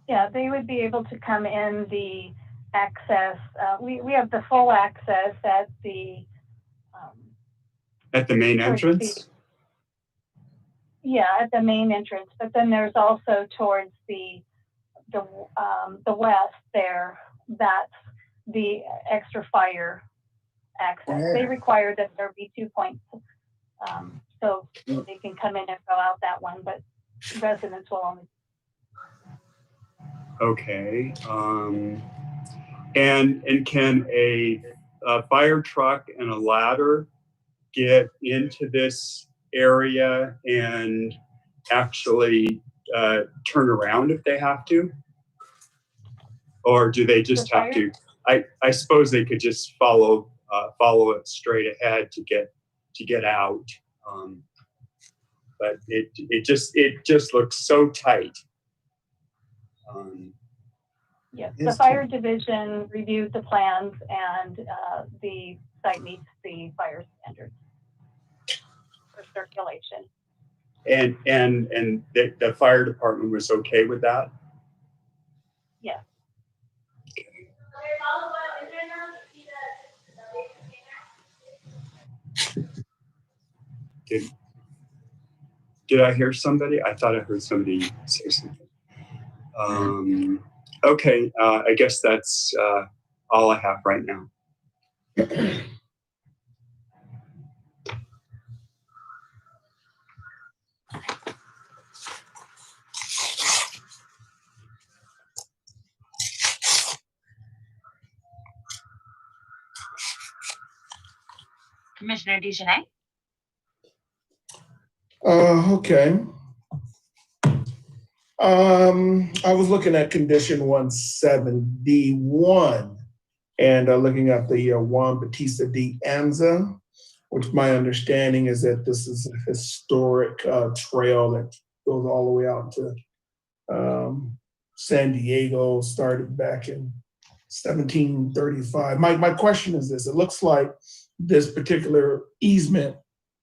Speaker 10: Yeah, they would be able to come in the access. We have the full access at the
Speaker 5: main entrance?
Speaker 10: Yeah, at the main entrance, but then there's also towards the west there, that's the extra fire access. They require that there be 2 points, so they can come in and go out that one, but residents will only.
Speaker 5: Okay, and can a fire truck and a ladder get into this area and actually turn around if they have to? Or do they just have to? I suppose they could just follow it straight ahead to get out. But it just looks so tight.
Speaker 10: Yes, the fire division reviewed the plans and the site meets the fire standards for circulation.
Speaker 5: And the fire department was okay with that?
Speaker 10: Yes.
Speaker 5: Did I hear somebody? I thought I heard somebody say something. Okay, I guess that's all I have right now.
Speaker 2: Commissioner DeJohnette?
Speaker 15: Okay. I was looking at condition 17D1 and looking at the Juan Bautista de Anza, which my understanding is that this is a historic trail that goes all the way out to San Diego, started back in 1735. My question is this: it looks like this particular easement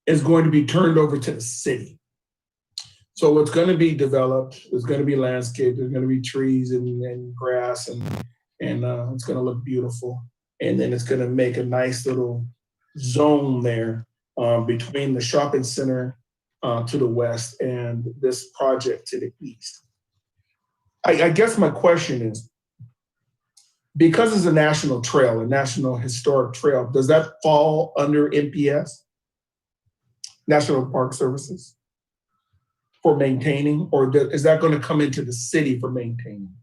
Speaker 15: is going to be turned over to the city. So it's going to be developed, there's going to be landscape, there's going to be trees and grass, and it's going to look beautiful. And then it's going to make a nice little zone there between the shopping center to the west and this project to the east. I guess my question is, because it's a national trail, a national historic trail, does that fall under NPS, National Park Services, for maintaining, or is that going to come into the city for maintaining?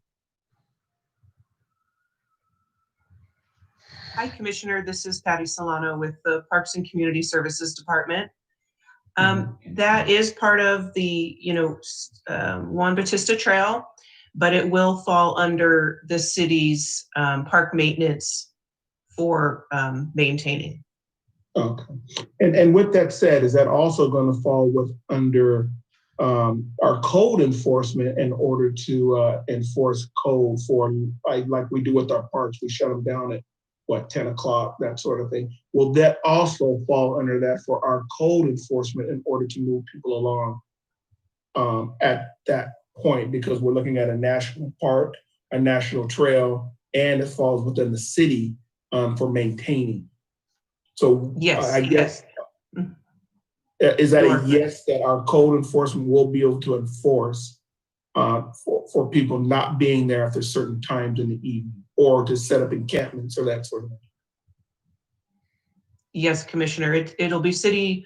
Speaker 11: Hi, Commissioner. This is Patty Solano with the Parks and Community Services Department. That is part of the, Juan Bautista Trail, but it will fall under the city's park maintenance for maintaining.
Speaker 15: Okay. And with that said, is that also going to fall under our code enforcement in order to enforce code for like we do with our parks? We shut them down at 10 o'clock, that sort of thing. Will that also fall under that for our code enforcement in order to move people along at that point? Because we're looking at a national park, a national trail, and it falls within the city for maintaining. So
Speaker 11: Yes,
Speaker 15: I guess, is that a yes that our code enforcement will be able to enforce for people not being there after certain times in the evening or to set up encampments or that sort of thing?
Speaker 11: Yes, Commissioner, it'll be city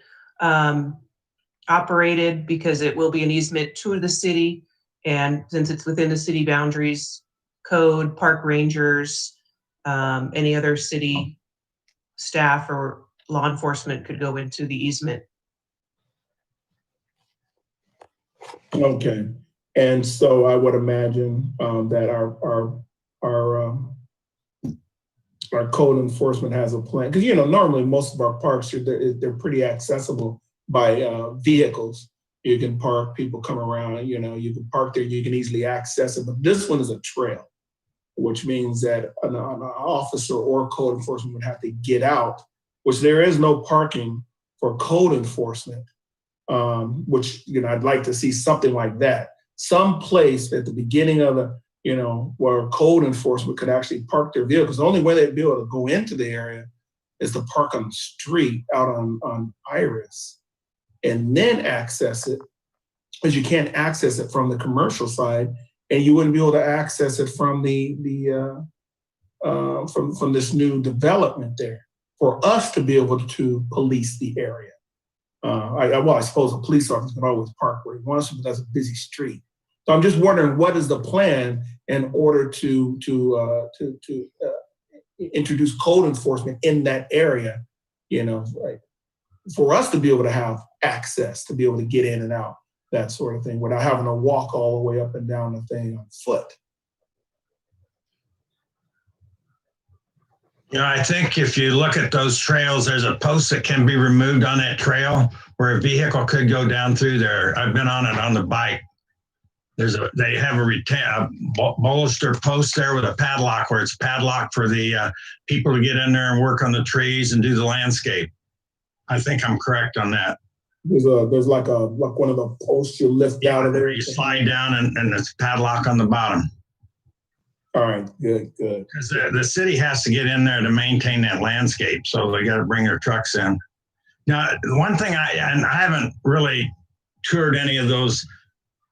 Speaker 11: operated because it will be an easement to the city. And since it's within the city boundaries, code, park rangers, any other city staff or law enforcement could go into the easement.
Speaker 15: Okay. And so I would imagine that our code enforcement has a plan, because normally most of our parks they're pretty accessible by vehicles. You can park, people come around, you can park there, you can easily access it. But this one is a trail, which means that an officer or code enforcement would have to get out, which there is no parking for code enforcement, which I'd like to see something like that. Some place at the beginning of the where code enforcement could actually park their vehicles. The only way they'd be able to go into the area is to park on the street out on Iris and then access it, because you can't access it from the commercial side, and you wouldn't be able to access it from from this new development there. For us to be able to police the area, I suppose a police officer can always park where he wants to, but that's a busy street. So I'm just wondering, what is the plan in order to introduce code enforcement in that area? For us to be able to have access, to be able to get in and out, that sort of thing, without having to walk all the way up and down the thing on foot.
Speaker 6: I think if you look at those trails, there's a post that can be removed on that trail where a vehicle could go down through there. I've been on it on the bike. They have a bolster post there with a padlock where it's padlocked for the people to get in there and work on the trees and do the landscape. I think I'm correct on that.
Speaker 15: There's like one of the posts you lift out of there.
Speaker 6: You slide down and it's padlock on the bottom.
Speaker 15: All right, good.
Speaker 6: Because the city has to get in there to maintain that landscape, so they got to bring their trucks in. Now, one thing I haven't really toured any of those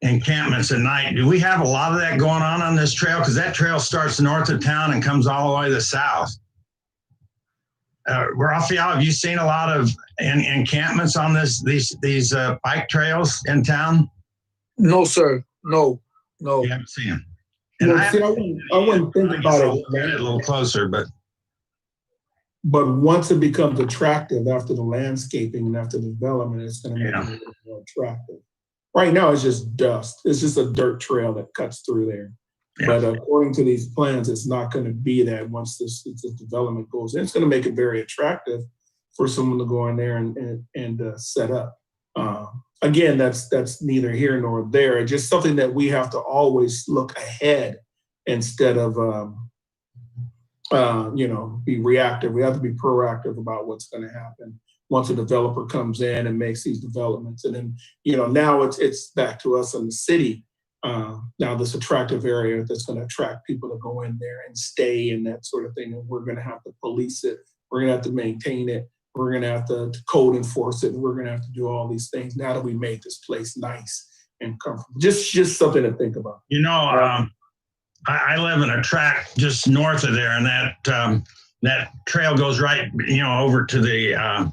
Speaker 6: encampments at night. Do we have a lot of that going on this trail? Because that trail starts north of town and comes all the way to the south. Raphael, have you seen a lot of encampments on these bike trails in town?
Speaker 3: No, sir. No.
Speaker 6: You haven't seen them.
Speaker 15: And I wouldn't think about it
Speaker 6: a little closer, but
Speaker 15: once it becomes attractive after the landscaping and after the development, it's going to make it a little more attractive. Right now, it's just dust. It's just a dirt trail that cuts through there. Yeah. But according to these plans, it's not going to be that once this development goes in. It's going to make it very attractive for someone to go in there and set up. Again, that's neither here nor there. It's just something that we have to always look ahead instead of, be reactive. We have to be proactive about what's going to happen once a developer comes in and makes these developments. And then, now it's back to us in the city. Now this attractive area that's going to attract people to go in there and stay and that sort of thing. And we're going to have to police it. We're going to have to maintain it. We're going to have to code enforce it. And we're going to have to do all these things now that we made this place nice and comfortable. Just something to think about.
Speaker 6: I live in a tract just north of there, and that trail goes right, over to the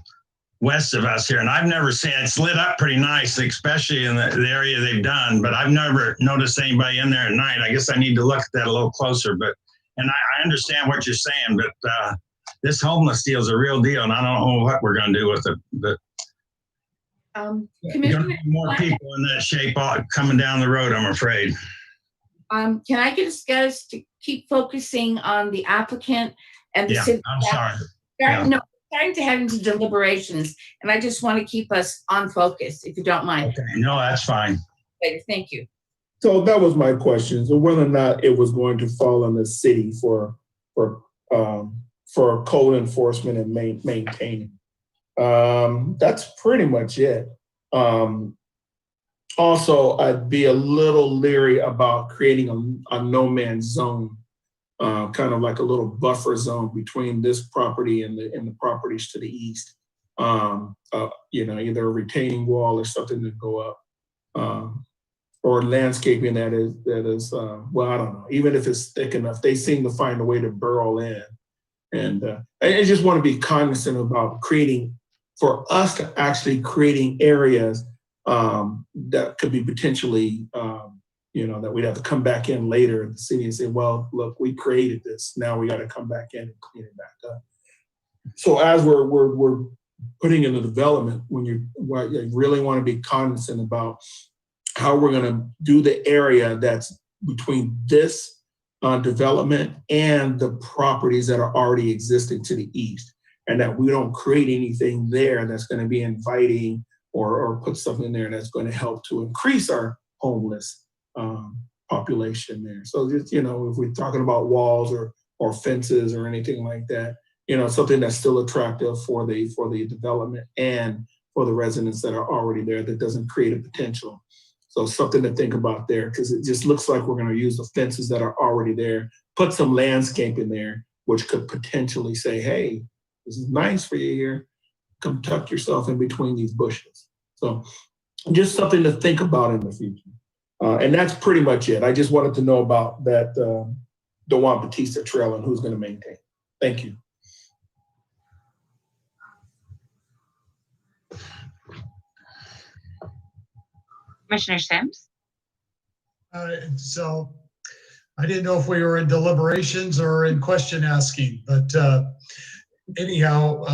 Speaker 6: west of us here. And I've never seen it's lit up pretty nice, especially in the area they've done. But I've never noticed anybody in there at night. I guess I need to look at that a little closer. And I understand what you're saying, but this homeless deal is a real deal, and I don't know what we're going to do with it. But
Speaker 1: Commissioner,
Speaker 6: more people in that shape coming down the road, I'm afraid.
Speaker 1: Can I get us guys to keep focusing on the applicant and the city?
Speaker 6: I'm sorry.
Speaker 1: No, Starting to head into deliberations, and I just want to keep us on focus, if you don't mind.
Speaker 6: Okay, no, that's fine.
Speaker 1: Later, thank you.
Speaker 15: So that was my question. So whether or not it was going to fall on the city for code enforcement and maintaining. That's pretty much it. Also, I'd be a little leery about creating a no man's zone, kind of like a little buffer zone between this property and the properties to the east. Either a retaining wall or something to go up, or landscaping that is well, I don't know. Even if it's thick enough, they seem to find a way to burrow in. And I just want to be cognizant about for us to actually creating areas that could be potentially, that we'd have to come back in later in the city and say, well, look, we created this. Now we got to come back in and clean it back up. So as we're putting in the development, you really want to be cognizant about how we're going to do the area that's between this development and the properties that are already existing to the east, and that we don't create anything there that's going to be inviting or put something there that's going to help to increase our homeless population there. So just, if we're talking about walls or fences or anything like that, something that's still attractive for the development and for the residents that are already there, that doesn't create a potential. So something to think about there, because it just looks like we're going to use the fences that are already there, put some landscape in there, which could potentially say, hey, this is nice for you here. Come tuck yourself in between these bushes. So just something to think about in the future. And that's pretty much it. I just wanted to know about that, the Juan Bautista Trail and who's going to maintain. Thank you.
Speaker 2: Commissioner Sims?
Speaker 12: So I didn't know if we were in deliberations or in question asking, but anyhow,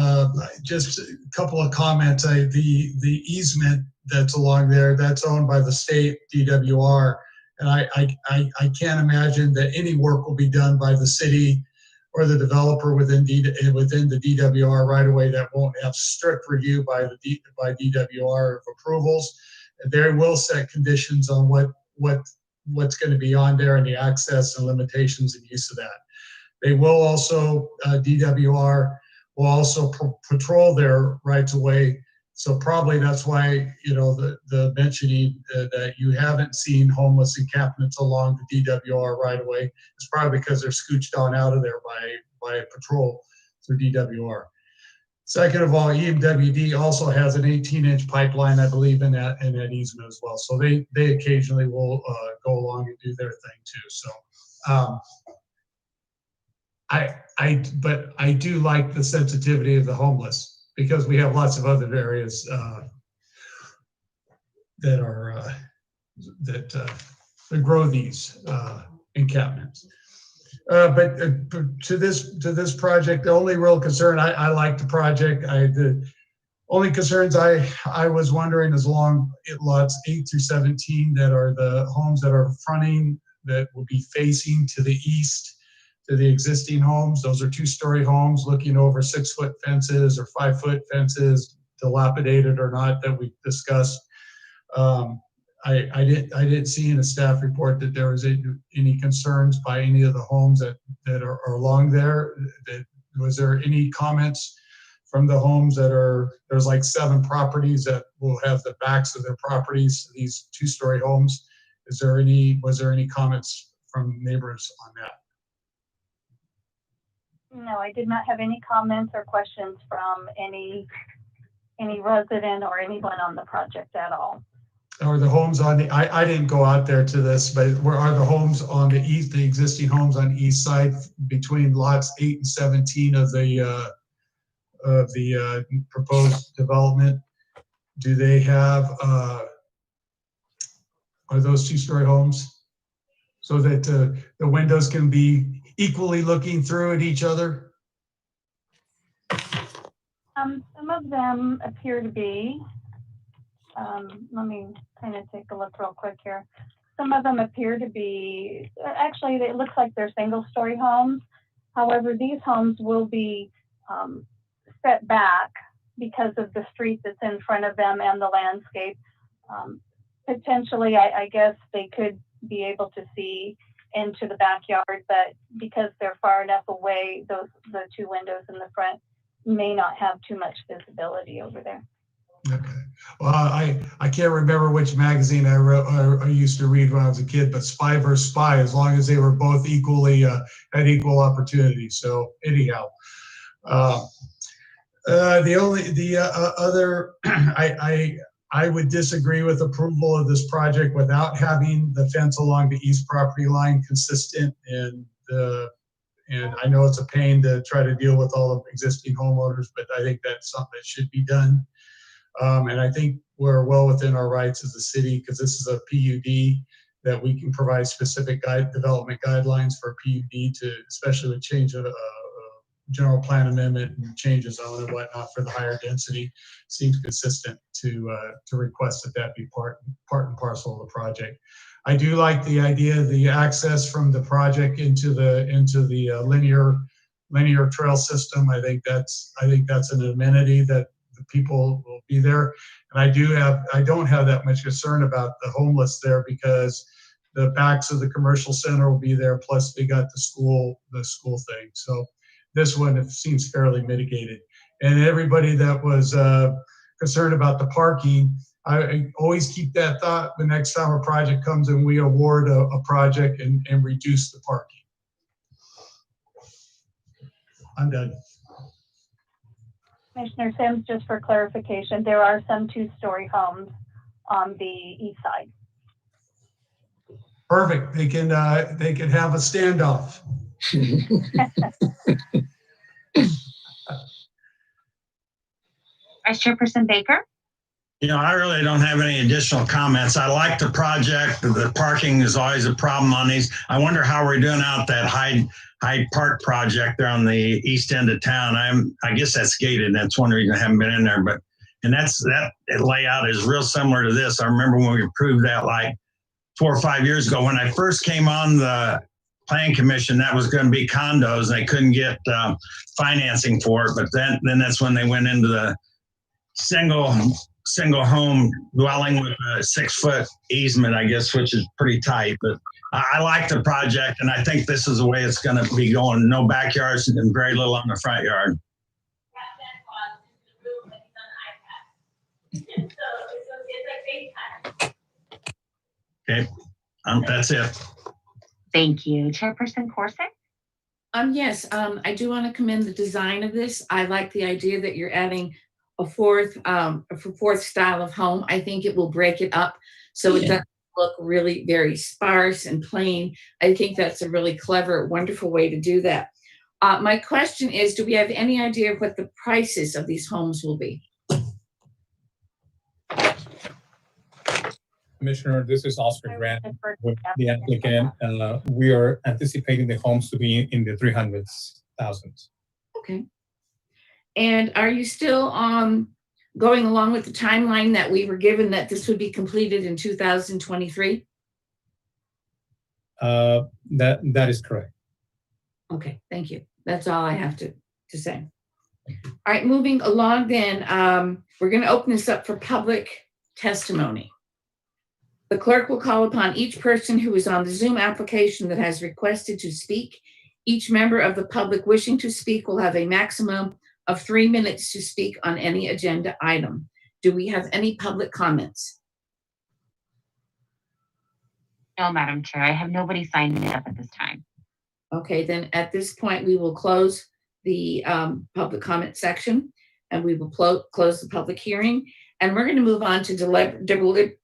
Speaker 12: just a couple of comments. The easement that's along there, that's owned by the state DWR, and I can't imagine that any work will be done by the city or the developer within the DWR right away that won't have strict review by DWR of approvals. And they will set conditions on what's going to be on there and the access and limitations and use of that. They will also, DWR will also patrol their rights of way. So probably that's why, the mentioning that you haven't seen homeless encampments along the DWR right of way is probably because they're scooched on out of there by a patrol through DWR. Second of all, EMWD also has an 18-inch pipeline, I believe, in that easement as well. So they occasionally will go along and do their thing too. So but I do like the sensitivity of the homeless, because we have lots of other areas that grow these encampments. But to this project, the only real concern, I like the project. The only concerns I was wondering is along lots 8 through 17 that are the homes that are fronting, that will be facing to the east to the existing homes. Those are 2-story homes looking over 6-foot fences or 5-foot fences, dilapidated or not, that we discussed. I didn't see in the staff report that there was any concerns by any of the homes that are along there. Was there any comments from the homes there's like 7 properties that will have the backs of their properties, these 2-story homes? Was there any comments from neighbors on that?
Speaker 10: No, I did not have any comments or questions from any resident or anyone on the project at all.
Speaker 12: Are the homes on the, I didn't go out there to this, but where are the homes on the east, the existing homes on the east side between lots 8 and 17 of the proposed development? Do they have, are those 2-story homes so that the windows can be equally looking through at each other?
Speaker 10: Some of them appear to be. Let me kind of take a look real quick here. Some of them appear to be, actually, it looks like they're single-story homes. However, these homes will be set back because of the street that's in front of them and the landscape. Potentially, I guess they could be able to see into the backyard, but because they're far enough away, the two windows in the front may not have too much visibility over there.
Speaker 12: Okay. Well, I can't remember which magazine I used to read when I was a kid, but Spy vs. Spy, as long as they were both equally had equal opportunity. So anyhow, I would disagree with approval of this project without having the fence along the east property line consistent, and I know it's a pain to try to deal with all of existing homeowners, but I think that's something that should be done. And I think we're well within our rights as a city, because this is a PUD that we can provide specific development guidelines for a PUD to, especially with change of general plan amendment and changes on and whatnot for the higher density. Seems consistent to request that be part and parcel of the project. I do like the idea of the access from the project into the linear trail system. I think that's an amenity that the people will be there. And I don't have that much concern about the homeless there, because the backs of the commercial center will be there, plus they got the school thing. So this one, it seems fairly mitigated. And everybody that was concerned about the parking, I always keep that thought the next time a project comes and we award a project and reduce the parking. I'm done.
Speaker 10: Commissioner Sims, just for clarification, there are some two-story homes on the east side.
Speaker 12: Perfect. They can have a standoff.
Speaker 2: Vice Chairperson Baker?
Speaker 6: I really don't have any additional comments. I like the project. The parking is always a problem on these. I wonder how we're doing out that Hyde Park project there on the east end of town. I guess that's gated. That's one reason I haven't been in there. And that layout is real similar to this. I remember when we approved that like 4 or 5 years ago. When I first came on the Plan Commission, that was going to be condos. They couldn't get financing for it. But then that's when they went into the single home dwelling with a 6-foot easement, I guess, which is pretty tight. But I like the project, and I think this is the way it's going to be going. No backyards and very little on the front yard. Okay, that's it.
Speaker 2: Thank you. Chairperson Corsick?
Speaker 1: Yes, I do want to commend the design of this. I like the idea that you're adding a fourth style of home. I think it will break it up so it doesn't look really very sparse and plain. I think that's a really clever, wonderful way to do that. My question is, do we have any idea of what the prices of these homes will be?
Speaker 14: Commissioner, this is Oscar Grant with the applicant. We are anticipating the homes to be in the 300,000s.
Speaker 1: Okay. And are you still going along with the timeline that we were given, that this would be completed in 2023?
Speaker 14: That is correct.
Speaker 1: Okay, thank you. That's all I have to say. All right, moving along then, we're going to open this up for public testimony. The clerk will call upon each person who is on the Zoom application that has requested to speak. Each member of the public wishing to speak will have a maximum of 3 minutes to speak on any agenda item. Do we have any public comments?
Speaker 2: No, Madam Chair. I have nobody signed up at this time.
Speaker 1: Okay, then at this point, we will close the public comment section, and we will close the public hearing. And we're going to move on to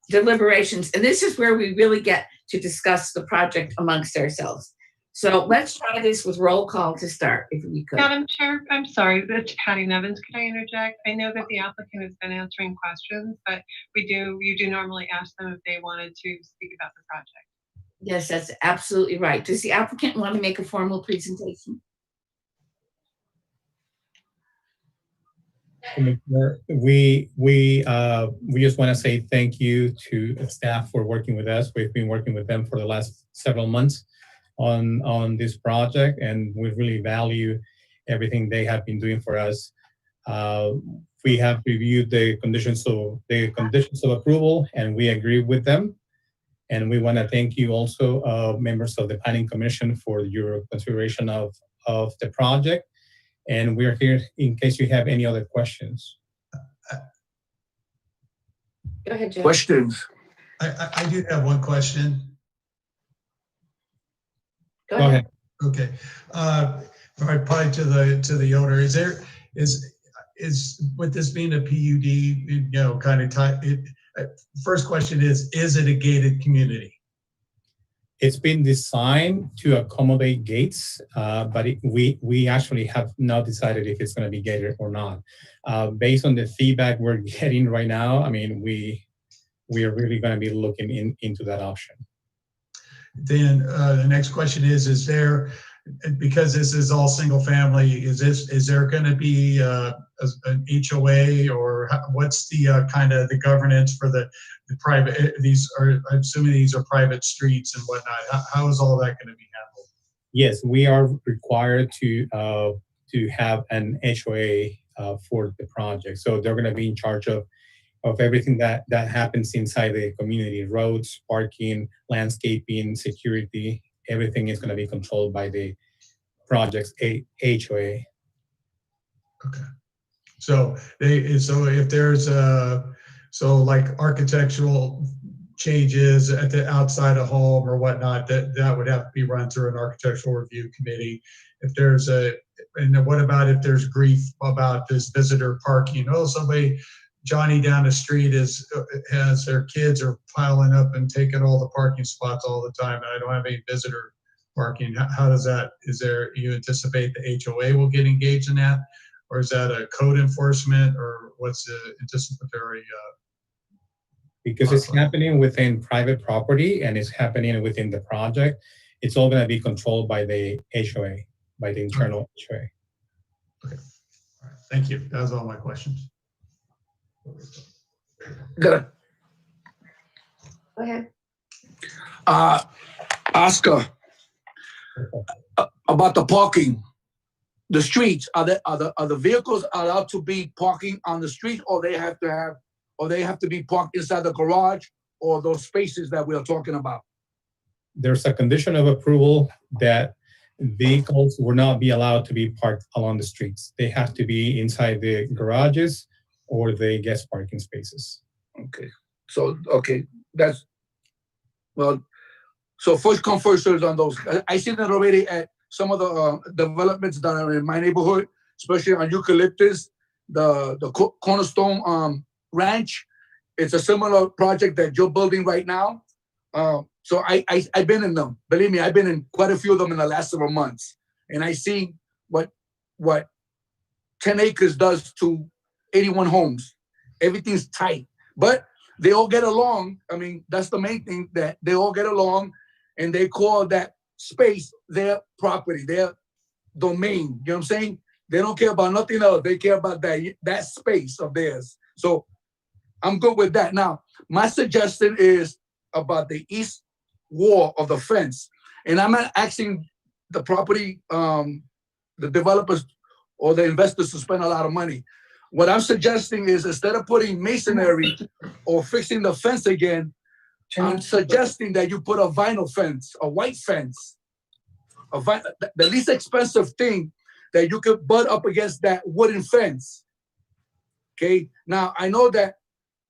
Speaker 1: deliberations. And this is where we really get to discuss the project amongst ourselves. So let's try this with roll call to start, if we could.
Speaker 9: Madam Chair, I'm sorry, it's Patty Nevins. Could I interject? I know that the applicant has been answering questions, but you do normally ask them if they wanted to speak about the project.
Speaker 1: Yes, that's absolutely right. Does the applicant want to make a formal presentation?
Speaker 14: Commissioner, we just want to say thank you to staff for working with us. We've been working with them for the last several months on this project, and we really value everything they have been doing for us. We have reviewed the conditions of approval, and we agree with them. And we want to thank you also, members of the Planning Commission, for your consideration of the project. And we're here in case you have any other questions.
Speaker 1: Go ahead, Jeff.
Speaker 3: Questions?
Speaker 12: I do have one question.
Speaker 1: Go ahead.
Speaker 12: Okay. Probably to the owner, is with this being a PUD, kind of type, first question is it a gated community?
Speaker 14: It's been designed to accommodate gates, but we actually have not decided if it's going to be gated or not. Based on the feedback we're getting right now, I mean, we are really going to be looking into that option.
Speaker 12: Then the next question is there, because this is all single family, is there going to be an HOA, or what's the kind of the governance for the private, I'm assuming these are private streets and whatnot. How is all that going to be handled?
Speaker 14: Yes, we are required to have an HOA for the project. So they're going to be in charge of everything that happens inside the community: roads, parking, landscaping, security. Everything is going to be controlled by the project's HOA.
Speaker 12: Okay. So if there's like architectural changes at the outside of home or whatnot, that would have to be run through an architectural review committee. If there's and what about if there's grief about this visitor parking? Oh, Johnny down the street has their kids are piling up and taking all the parking spots all the time, and I don't have any visitor parking. How does that, you anticipate the HOA will get engaged in that? Or is that a code enforcement, or what's the anticipatory?
Speaker 14: Because it's happening within private property and it's happening within the project, it's all going to be controlled by the HOA, by the internal HOA.
Speaker 12: Okay. All right. Thank you. That was all my questions.
Speaker 3: Good.
Speaker 1: Go ahead.
Speaker 3: Oscar, about the parking, the streets, are the vehicles allowed to be parking on the street, or they have to be parked inside the garage, or those spaces that we are talking about?
Speaker 14: There's a condition of approval that vehicles will not be allowed to be parked along the streets. They have to be inside the garages or the guest parking spaces.
Speaker 3: Okay. So, that's, well, so first come, first served on those. I seen that already at some of the developments that are in my neighborhood, especially on Eucalyptus, the Cornerstone Ranch. It's a similar project that you're building right now. So I've been in them. Believe me, I've been in quite a few of them in the last several months. And I see what 10 acres does to 81 homes. Everything's tight, but they all get along. I mean, that's the main thing, that they all get along, and they call that space their property, their domain. You know what I'm saying? They don't care about nothing else. They care about that space of theirs. So I'm good with that. Now, my suggestion is about the east wall of the fence. And I'm not asking the property, the developers or the investors to spend a lot of money. What I'm suggesting is, instead of putting masonry or fixing the fence again, I'm suggesting that you put a vinyl fence, a white fence, the least expensive thing that you could butt up against that wooden fence. Okay. Now, I know that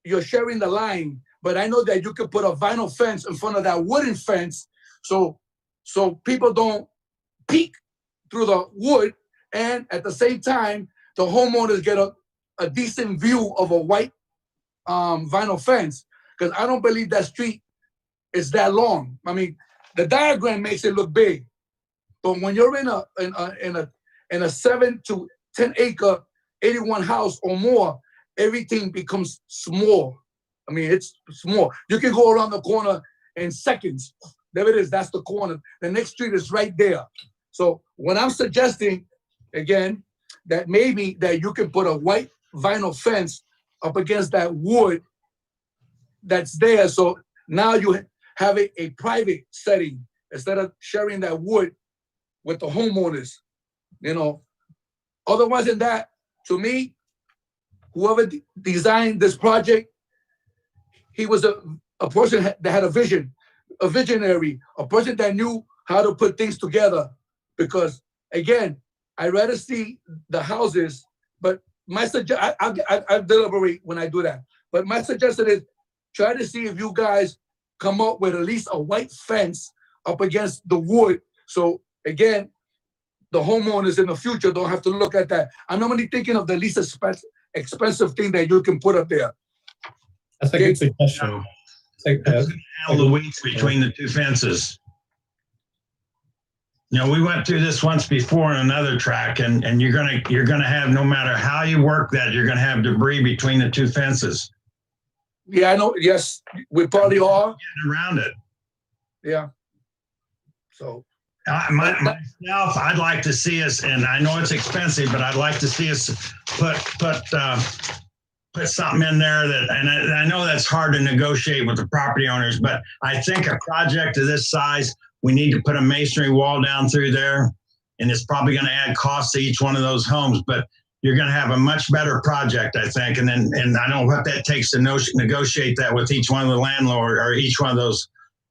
Speaker 3: you're sharing the line, but I know that you could put a vinyl fence in front of that wooden fence, so people don't peek through the wood, and at the same time, the homeowners get a decent view of a white vinyl fence, because I don't believe that street is that long. I mean, the diagram makes it look big, but when you're in a 7 to 10 acre 81 house or more, everything becomes small. I mean, it's small. You can go around the corner in seconds. There it is. That's the corner. The next street is right there. So what I'm suggesting, again, that maybe that you can put a white vinyl fence up against that wood that's there. So now you have a private setting instead of sharing that wood with the homeowners, you know. Otherwise than that, to me, whoever designed this project, he was a person that had a vision, a visionary, a person that knew how to put things together. Because again, I'd rather see the houses, but my suggestion, I deliberate when I do that. But my suggestion is try to see if you guys come up with at least a white fence up against the wood. So again, the homeowners in the future don't have to look at that. I'm normally thinking of the least expensive thing that you can put up there.
Speaker 14: That's a good suggestion.
Speaker 6: Handle the weeds between the two fences. You know, we went through this once before in another track, and you're gonna have, no matter how you work that, you're gonna have debris between the two fences.
Speaker 3: Yeah, I know. Yes, we probably are
Speaker 6: getting around it.
Speaker 3: Yeah. So
Speaker 6: myself, I'd like to see us, and I know it's expensive, but I'd like to see us put something in there that, and I know that's hard to negotiate with the property owners, but I think a project of this size, we need to put a masonry wall down through there, and it's probably going to add cost to each one of those homes, but you're going to have a much better project, I think. And I don't know what that takes to negotiate that with each one of the landlord or each one of those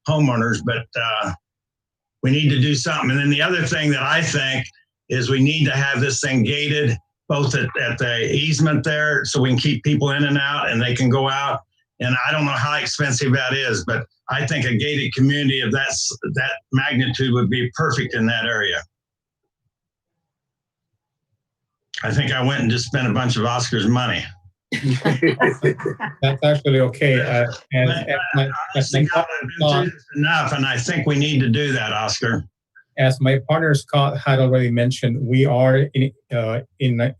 Speaker 6: homeowners, but we need to do something. And then the other thing that I think is we need to have this thing gated, both at the easement there, so we can keep people in and out and they can go out. And I don't know how expensive that is, but I think a gated community of that magnitude would be perfect in that area. I think I went and just spent a bunch of Oscar's money.
Speaker 14: That's actually okay.
Speaker 6: Enough, and I think we need to do that, Oscar.
Speaker 14: As my partner Scott had already mentioned, we are in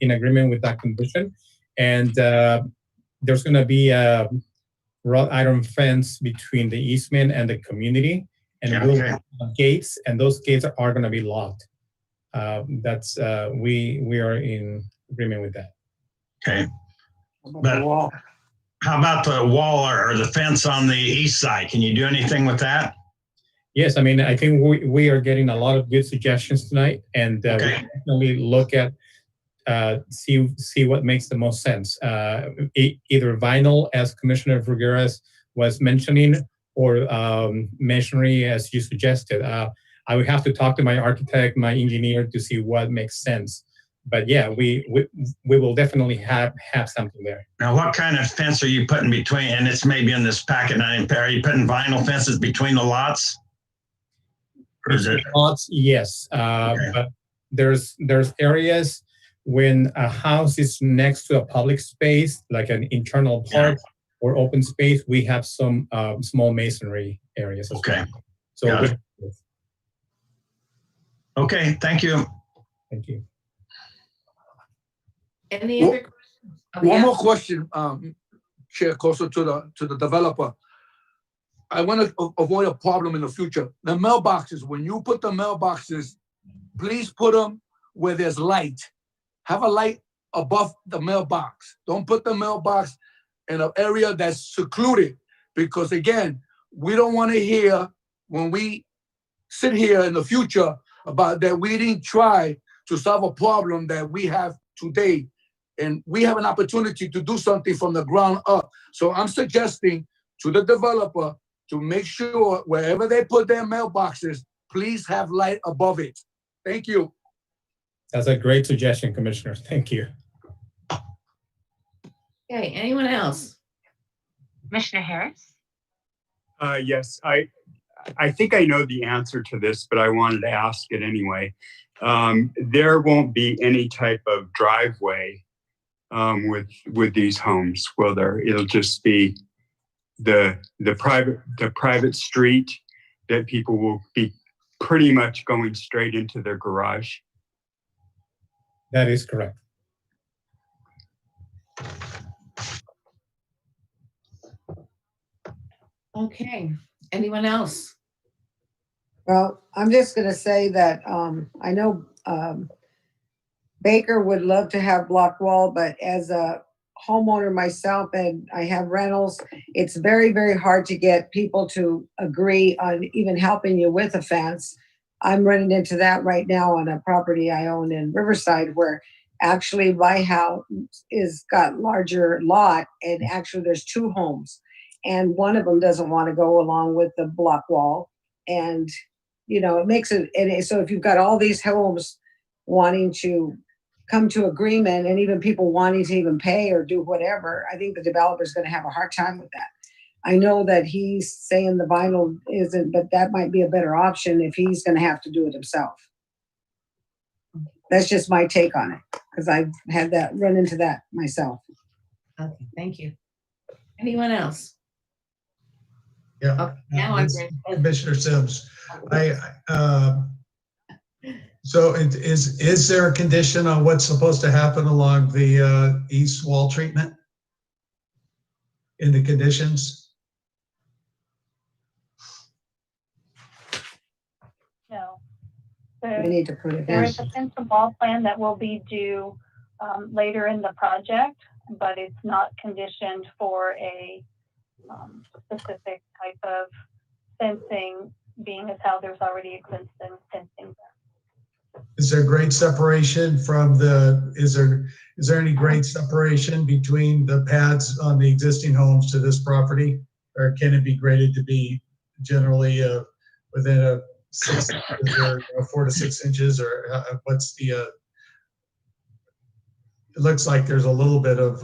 Speaker 14: agreement with that condition, and there's going to be a wrought iron fence between the easement and the community, and we'll have gates, and those gates are going to be locked. That's we are in agreement with that.
Speaker 6: Okay. But how about the wall or the fence on the east side? Can you do anything with that?
Speaker 14: Yes, I mean, I think we are getting a lot of good suggestions tonight, and we definitely look at see what makes the most sense. Either vinyl, as Commissioner Figueres was mentioning, or masonry, as you suggested. I would have to talk to my architect, my engineer, to see what makes sense. But yeah, we will definitely have something there.
Speaker 6: Now, what kind of fence are you putting between? And it's maybe in this packet. Are you putting vinyl fences between the lots? Or is it
Speaker 14: lots? Yes, but there's areas when a house is next to a public space, like an internal park or open space. We have some small masonry areas as well. So.
Speaker 6: Okay, thank you.
Speaker 14: Thank you.
Speaker 1: Any other questions?
Speaker 3: One more question, Chair, closer to the developer. I want to avoid a problem in the future. The mailboxes, when you put the mailboxes, please put them where there's light. Have a light above the mailbox. Don't put the mailbox in an area that's secluded, because again, we don't want to hear when we sit here in the future about that we didn't try to solve a problem that we have today. And we have an opportunity to do something from the ground up. So I'm suggesting to the developer to make sure wherever they put their mailboxes, please have light above it. Thank you.
Speaker 14: That's a great suggestion, Commissioner. Thank you.
Speaker 1: Okay, anyone else?
Speaker 2: Commissioner Harris?
Speaker 5: Yes, I think I know the answer to this, but I wanted to ask it anyway. There won't be any type of driveway with these homes, will there? It'll just be the private street that people will be pretty much going straight into their garage.
Speaker 14: That is correct.
Speaker 1: Okay, anyone else?
Speaker 4: Well, I'm just going to say that I know Baker would love to have block wall, but as a homeowner myself, and I have rentals, it's very, very hard to get people to agree on even helping you with a fence. I'm running into that right now on a property I own in Riverside, where Actually, my house is got larger lot, and actually there's 2 homes, and one of them doesn't want to go along with the block wall, and it makes it. So if you've got all these homes wanting to come to agreement, and even people wanting to even pay or do whatever, I think the developer's going to have a hard time with that. I know that he's saying the vinyl isn't, but that might be a better option if he's going to have to do it himself. That's just my take on it, because I've had that run into that myself.
Speaker 1: Okay, thank you. Anyone else?
Speaker 12: Yeah.
Speaker 1: Okay, now I'm ready.
Speaker 12: Commissioner Sims, so is there a condition on what's supposed to happen along the east wall treatment in the conditions?
Speaker 10: No.
Speaker 4: We need to put it
Speaker 10: There
Speaker 4: in.
Speaker 10: is a fence and wall plan that will be due later in the project, but it's not conditioned for a specific type of fencing, being as how there's already existing fencing.
Speaker 12: Is there grade separation from is there any grade separation between the pads on the existing homes to this property? Or can it be graded to be generally within a 6 inches or 4 to 6 inches, or what's the, it looks like there's a little bit of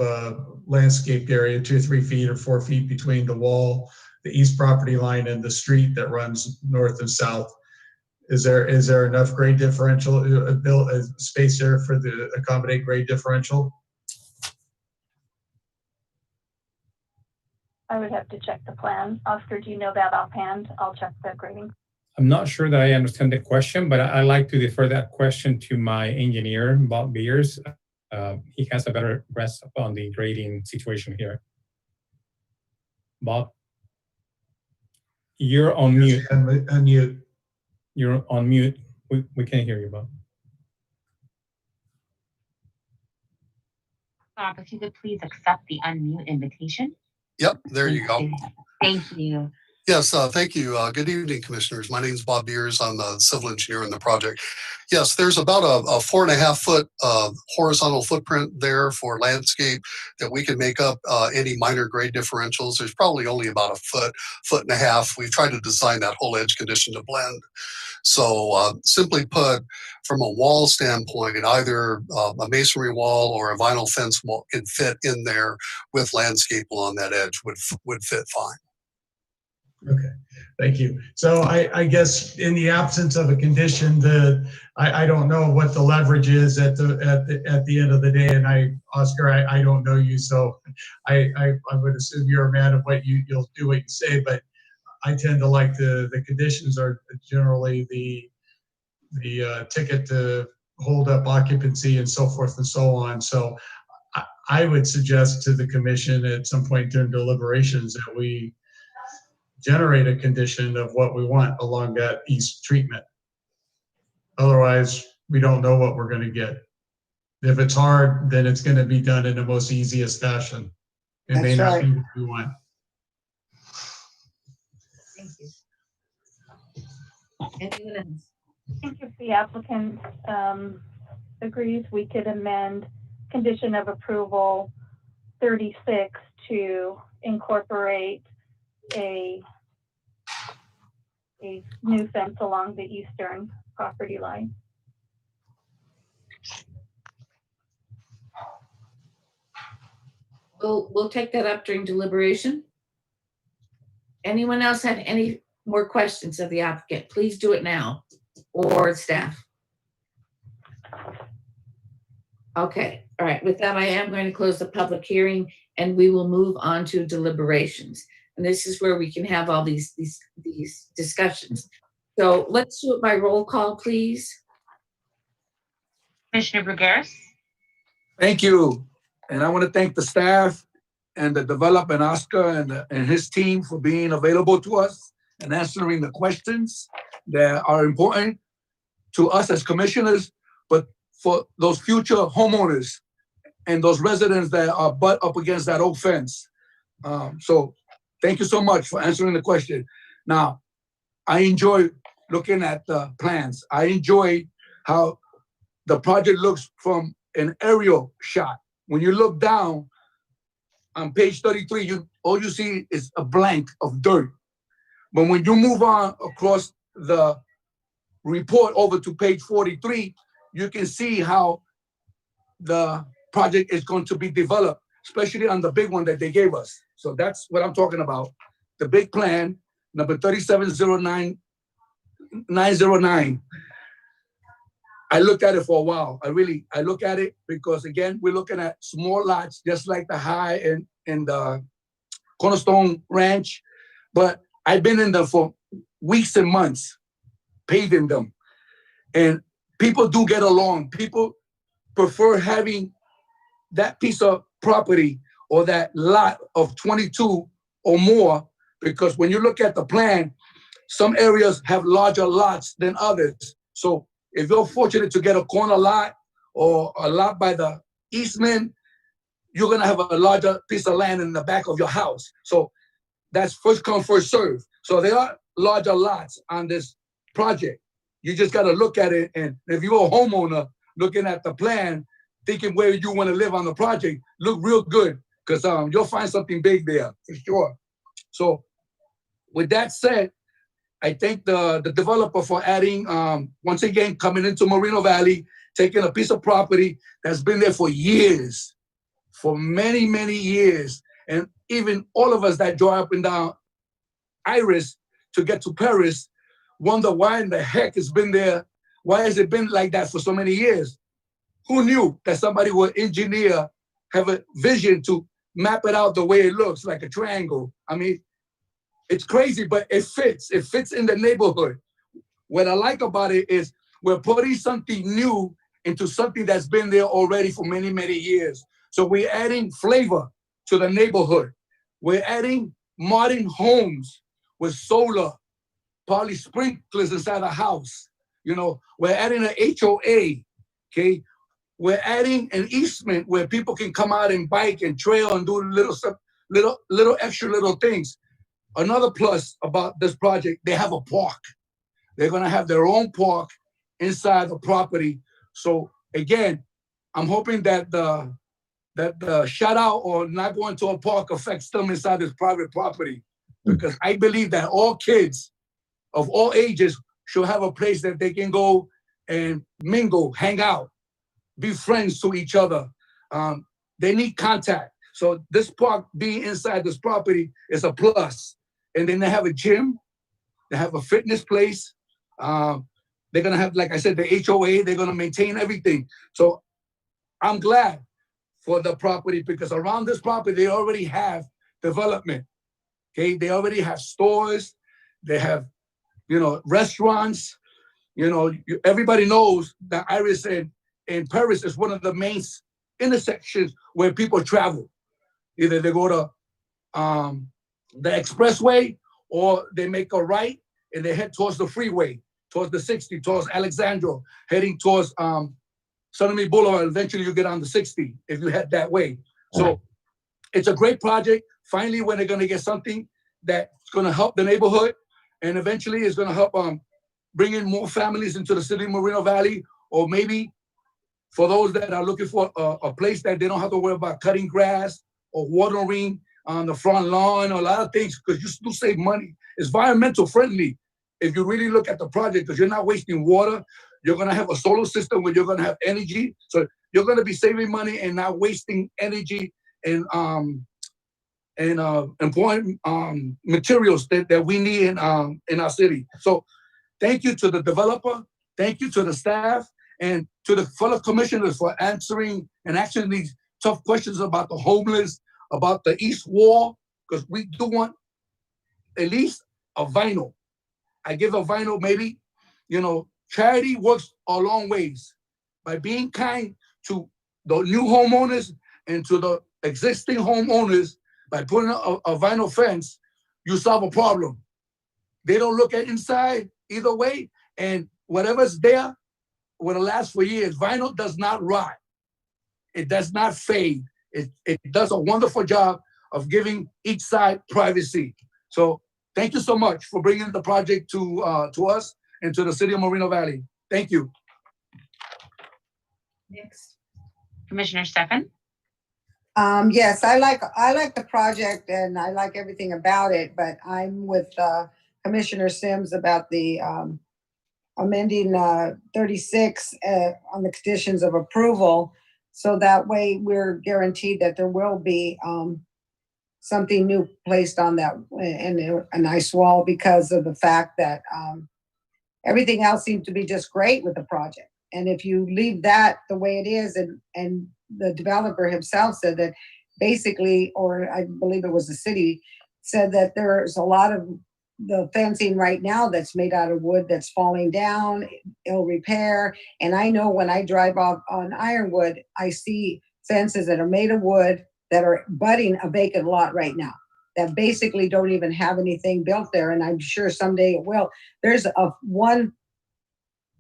Speaker 12: landscape area, 2 or 3 feet or 4 feet between the wall, the east property line, and the street that runs north and south. Is there enough grade differential space there for the accommodate grade differential?
Speaker 10: I would have to check the plan. Oscar, do you know that offhand? I'll check the grading.
Speaker 14: I'm not sure that I understand the question, but I like to defer that question to my engineer, Bob Beers. He has a better grasp on the grading situation here. Bob, you're on mute.
Speaker 12: Unmute.
Speaker 14: You're on mute. We can't hear you, Bob.
Speaker 2: Bob, if you could please accept the unmute invitation.
Speaker 16: Yep, there you go.
Speaker 2: Thank you.
Speaker 16: Yes, thank you. Good evening, commissioners. My name is Bob Beers. I'm the civil engineer in the project. Yes, there's about a 4.5 foot horizontal footprint there for landscape that we can make up any minor grade differentials. There's probably only about a foot and a half. We've tried to design that whole edge condition to blend. So simply put, from a wall standpoint, either a masonry wall or a vinyl fence wall can fit in there with landscape along that edge would fit fine.
Speaker 12: Okay, thank you. So I guess in the absence of a condition, I don't know what the leverage is at the end of the day. And Oscar, I don't know you, so I would assume you're a man of what you'll do what you say. But I tend to like the conditions are generally the ticket to hold up occupancy and so forth and so on. So I would suggest to the commission at some point during deliberations that we generate a condition of what we want along that east treatment. Otherwise, we don't know what we're going to get. If it's hard, then it's going to be done in the most easiest fashion. It may not be what we want.
Speaker 1: Thank you. Anyone else?
Speaker 10: I think if the applicant agrees, we could amend condition of approval 36 to incorporate a new fence along the eastern property line.
Speaker 1: We'll take that up during deliberation. Anyone else have any more questions of the applicant? Please do it now, or staff. Okay, all right. With that, I am going to close the public hearing, and we will move on to deliberations. And this is where we can have all these discussions. So let's do it by roll call, please.
Speaker 2: Commissioner Brugueras?
Speaker 3: Thank you. And I want to thank the staff and the development, Oscar and his team, for being available to us and answering the questions that are important to us as commissioners, but for those future homeowners and those residents that are butt up against that old fence. So thank you so much for answering the question. Now, I enjoy looking at the plans. I enjoy how the project looks from an aerial shot. When you look down on page 33, all you see is a blank of dirt. But when you move on across the report over to page 43, you can see how the project is going to be developed, especially on the big one that they gave us. So that's what I'm talking about. The big plan, number 3709909. I looked at it for a while. I look at it because, again, we're looking at small lots, just like the High and the Cornerstone Ranch. But I've been in them for weeks and months, paving them. And people do get along. People prefer having that piece of property or that lot of 22 or more, because when you look at the plan, some areas have larger lots than others. So if you're fortunate to get a corner lot or a lot by the easement, you're gonna have a larger piece of land in the back of your house. So that's first come, first serve. So there are larger lots on this project. You just gotta look at it, and if you're a homeowner looking at the plan, thinking where you wanna live on the project, look real good, because you'll find something big there, for sure. So with that said, I thank the developer for adding, once again, coming into Moreno Valley, taking a piece of property that's been there for years, for many, many years. And even all of us that drive up and down Iris to get to Paris wonder why in the heck it's been there. Why has it been like that for so many years? Who knew that somebody would engineer, have a vision to map it out the way it looks, like a triangle? I mean, it's crazy, but it fits. It fits in the neighborhood. What I like about it is we're putting something new into something that's been there already for many, many years. So we're adding flavor to the neighborhood. We're adding modern homes with solar, probably sprinklers inside the house. You know, we're adding an HOA, okay? We're adding an easement where people can come out and bike and trail and do little extra little things. Another plus about this project, they have a park. They're gonna have their own park inside the property. So again, I'm hoping that the shout out or not going to a park affects them inside this private property, because I believe that all kids of all ages should have a place that they can go and mingle, hang out, be friends to each other. They need contact. So this park being inside this property is a plus. And then they have a gym, they have a fitness place. They're gonna have, like I said, the HOA, they're gonna maintain everything. So I'm glad for the property, because around this property, they already have development, okay? They already have stores, they have, restaurants. Everybody knows that Iris in Paris is one of the main intersections where people travel. Either they go to the expressway, or they make a right and they head towards the freeway, towards the 60, towards Alexandra, heading towards Sunny Boulevard. Eventually you get on the 60 if you head that way. So it's a great project. Finally, when they're gonna get something that's gonna help the neighborhood, and eventually it's gonna help bring in more families into the city of Moreno Valley, or maybe for those that are looking for a place that they don't have to worry about cutting grass or watering on the front lawn, or a lot of things, because you still save money. It's environmental friendly if you really look at the project, because you're not wasting water. You're gonna have a solar system where you're gonna have energy, so you're gonna be saving money and not wasting energy and important materials that we need in our city. So thank you to the developer, thank you to the staff, and to the fellow commissioners for answering and answering these tough questions about the homeless, about the East Wall, because we do want at least a vinyl. I give a vinyl, maybe, charity works a long ways. By being kind to the new homeowners and to the existing homeowners, by putting a vinyl fence, you solve a problem. They don't look at inside either way, and whatever's there will last for years. Vinyl does not rot. It does not fade. It does a wonderful job of giving each side privacy. So thank you so much for bringing the project to us and to the city of Moreno Valley. Thank you.
Speaker 1: Next.
Speaker 2: Commissioner Stefan?
Speaker 4: Yes, I like the project and I like everything about it, but I'm with Commissioner Sims about the amending 36 on the conditions of approval. So that way we're guaranteed that there will be something new placed on that and a nice wall, because of the fact that everything else seems to be just great with the project. And if you leave that the way it is, and the developer himself said that basically, or I believe it was the city, said that there's a lot of the fencing right now that's made out of wood that's falling down, ill repair. And I know when I drive off on Ironwood, I see fences that are made of wood that are butting a vacant lot right now, that basically don't even have anything built there. And I'm sure someday it will. There's one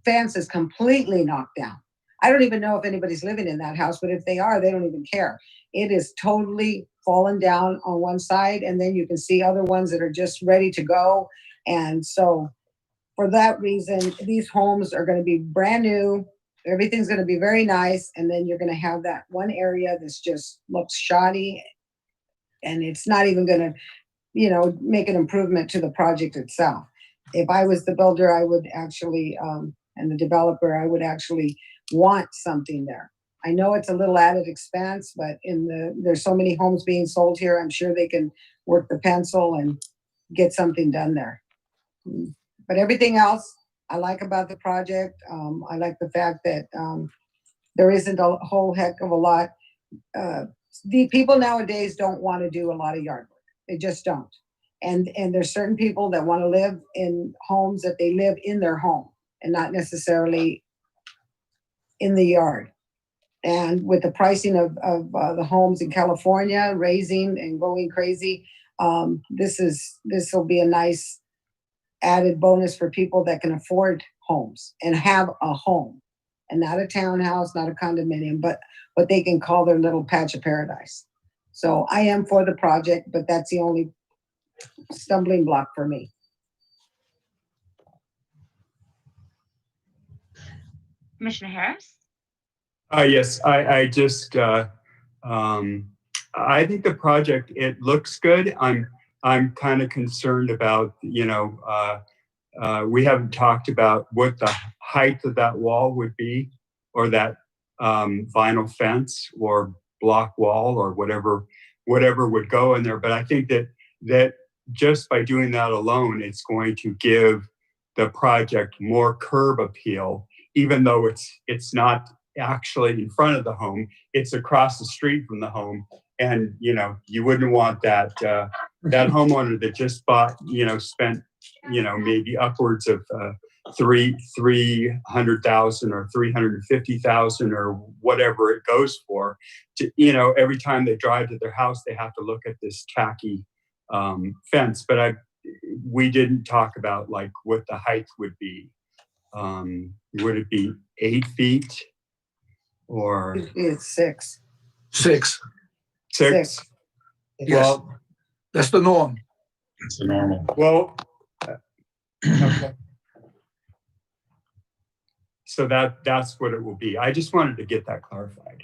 Speaker 4: fence is completely knocked down. I don't even know if anybody's living in that house, but if they are, they don't even care. It is totally fallen down on one side, and then you can see other ones that are just ready to go. And so for that reason, these homes are going to be brand new. Everything's going to be very nice. And then you're going to have that one area that's just looks shoddy, and it's not even going to, make an improvement to the project itself. If I was the builder, I would actually, and the developer, I would actually want something there. I know it's a little added expense, but there's so many homes being sold here, I'm sure they can work the pencil and get something done there. But everything else I like about the project. I like the fact that there isn't a whole heck of a lot. The people nowadays don't want to do a lot of yard work. They just don't. And there's certain people that want to live in homes that they live in their home and not necessarily in the yard. And with the pricing of the homes in California raising and going crazy, this will be a nice added bonus for people that can afford homes and have a home, and not a townhouse, not a condominium, but what they can call their little patch of paradise. So I am for the project, but that's the only stumbling block for me.
Speaker 2: Commissioner Harris?
Speaker 5: Yes, I just, I think the project, it looks good. I'm kind of concerned about, we haven't talked about what the height of that wall would be, or that vinyl fence or block wall or whatever would go in there. But I think that just by doing that alone, it's going to give the project more curb appeal, even though it's not actually in front of the home, it's across the street from the home. And, you wouldn't want that homeowner that just bought, spent, maybe upwards of $300,000 or $350,000 or whatever it goes for, to, every time they drive to their house, they have to look at this tacky fence. But we didn't talk about like what the height would be. Would it be 8 feet? Or
Speaker 4: it's 6.
Speaker 3: 6.
Speaker 5: 6.
Speaker 3: Yes.
Speaker 5: Well,
Speaker 3: that's the norm.
Speaker 6: It's the normal.
Speaker 5: Well, okay. So that's what it will be. I just wanted to get that clarified.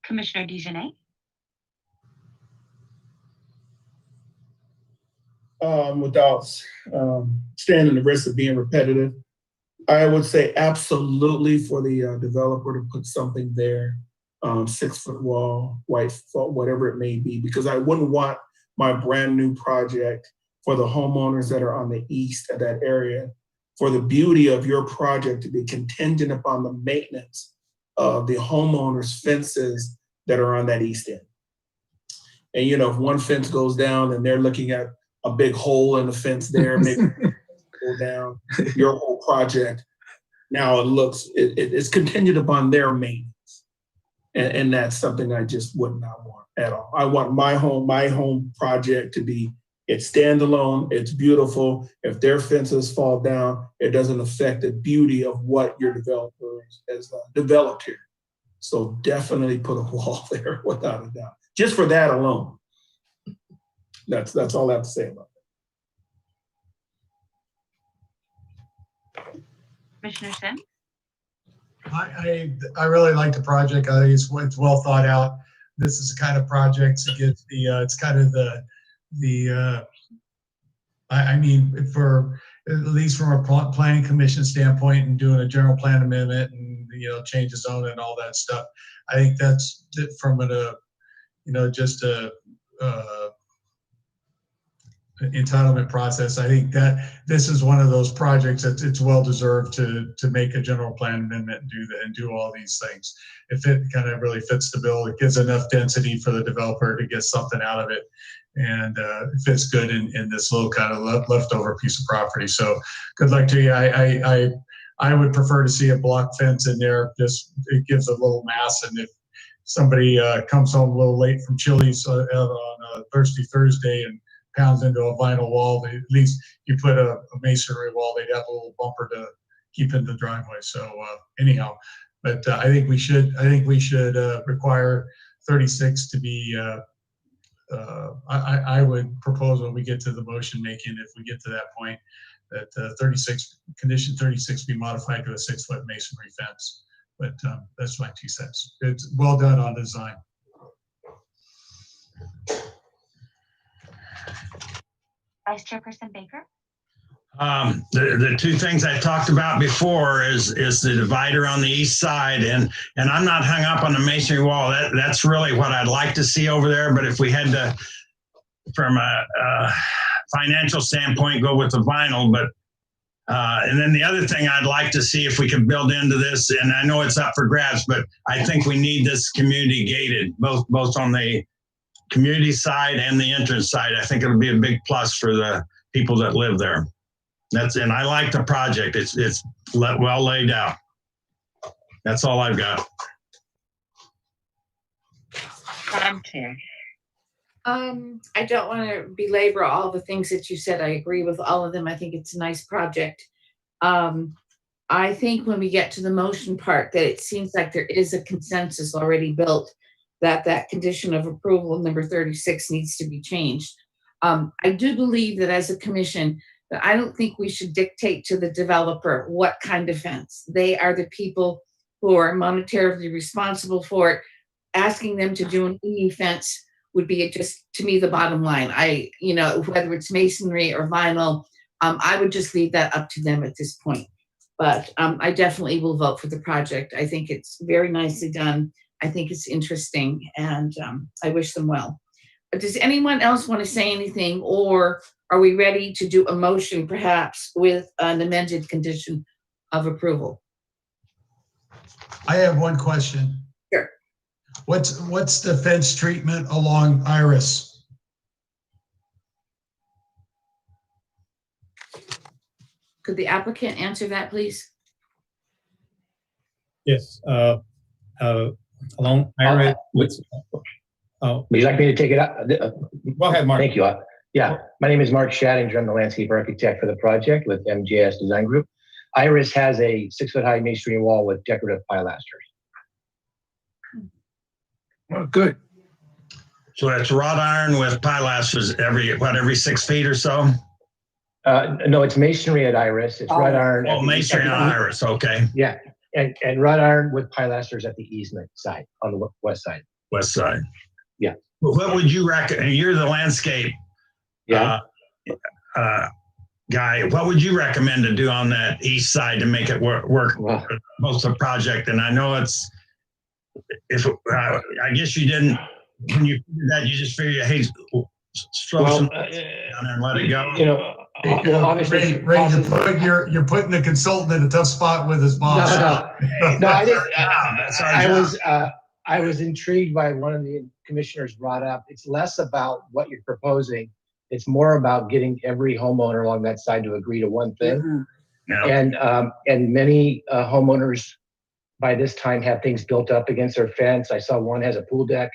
Speaker 2: Commissioner DeJournette?
Speaker 15: Without standing the risk of being repetitive, I would say absolutely for the developer to put something there, 6-foot wall, white, whatever it may be, because I wouldn't want my brand new project for the homeowners that are on the east of that area, for the beauty of your project to be contingent upon the maintenance of the homeowners' fences that are on that east end. And if one fence goes down and they're looking at a big hole in the fence there, maybe go down your whole project. Now it's contingent upon their maintenance. And that's something I just would not want at all. I want my home project to be, it's standalone, it's beautiful. If their fences fall down, it doesn't affect the beauty of what your developer has developed here. So definitely put a wall there without a doubt. Just for that alone. That's all I have to say about
Speaker 2: Commissioner Sims?
Speaker 12: I really like the project. I think it's well thought out. This is the kind of projects that gets it's kind of I mean, for at least from a planning commission standpoint and doing a general plan amendment and, change the zone and all that stuff. I think that's from just a entitlement process. I think that this is one of those projects that it's well deserved to make a general plan amendment and do all these things. If it kind of really fits the bill, it gives enough density for the developer to get something out of it, and it fits good in this little kind of leftover piece of property. So good luck to you. I would prefer to see a block fence in there. Just it gives a little mass, and if somebody comes home a little late from Chili's on a thirsty Thursday and pounds into a vinyl wall, at least you put a masonry wall, they'd have a little bumper to keep in the driveway. So anyhow, but I think we should require 36 to be. I would propose when we get to the motion making, if we get to that point, that condition 36 be modified to a 6-foot masonry fence. But that's my 2 cents. It's well done on design.
Speaker 2: Vice Chairperson Baker?
Speaker 6: The 2 things I talked about before is the divider on the east side, and I'm not hung up on the masonry wall. That's really what I'd like to see over there. But if we had to, from a financial standpoint, go with the vinyl, but and then the other thing I'd like to see if we could build into this, and I know it's up for grabs, but I think we need this community gated, both on the community side and the entrance side. I think it'll be a big plus for the people that live there. And I like the project. It's well laid out. That's all I've got.
Speaker 2: Madam Chair.
Speaker 1: I don't want to belabor all the things that you said. I agree with all of them. I think it's a nice project. I think when we get to the motion part, that it seems like there is a consensus already built that condition of approval number 36 needs to be changed. I do believe that as a commission, that I don't think we should dictate to the developer what kind of fence. They are the people who are monetarily responsible for it. Asking them to do an EE fence would be just, to me, the bottom line. Whether it's masonry or vinyl, I would just leave that up to them at this point. But I definitely will vote for the project. I think it's very nicely done. I think it's interesting, and I wish them well. Does anyone else want to say anything, or are we ready to do a motion perhaps with an amended condition of approval?
Speaker 12: I have one question.
Speaker 1: Sure.
Speaker 12: What's the fence treatment along Iris?
Speaker 1: Could the applicant answer that, please?
Speaker 14: Yes. Along Iris.
Speaker 17: Would you like me to take it up?
Speaker 14: Go ahead, Mark.
Speaker 17: Thank you. My name is Mark Shaddinger. I'm the landscape architect for the project with MJS Design Group. Iris has a 6-foot high masonry wall with decorative pilasters.
Speaker 3: Oh, good.
Speaker 6: So that's wrought iron with pilasters every 6 feet or so?
Speaker 17: No, it's masonry at Iris. It's wrought iron.
Speaker 6: Oh, masonry at Iris. Okay.
Speaker 17: Yeah, and wrought iron with pilasters at the easement side on the west side.
Speaker 6: West side.
Speaker 17: Yeah.
Speaker 6: What would you recommend? You're the landscape guy. What would you recommend to do on that east side to make it work most of the project? And I know I guess you didn't, when you figured that, you just figured, hey, down there and let it go.
Speaker 12: Obviously, Ray, you're putting the consultant in a tough spot with his boss.
Speaker 17: No, I was intrigued by one of the commissioners brought up. It's less about what you're proposing. It's more about getting every homeowner along that side to agree to one thing. Mm-hmm. And many homeowners by this time have things built up against their fence. I saw one has a pool deck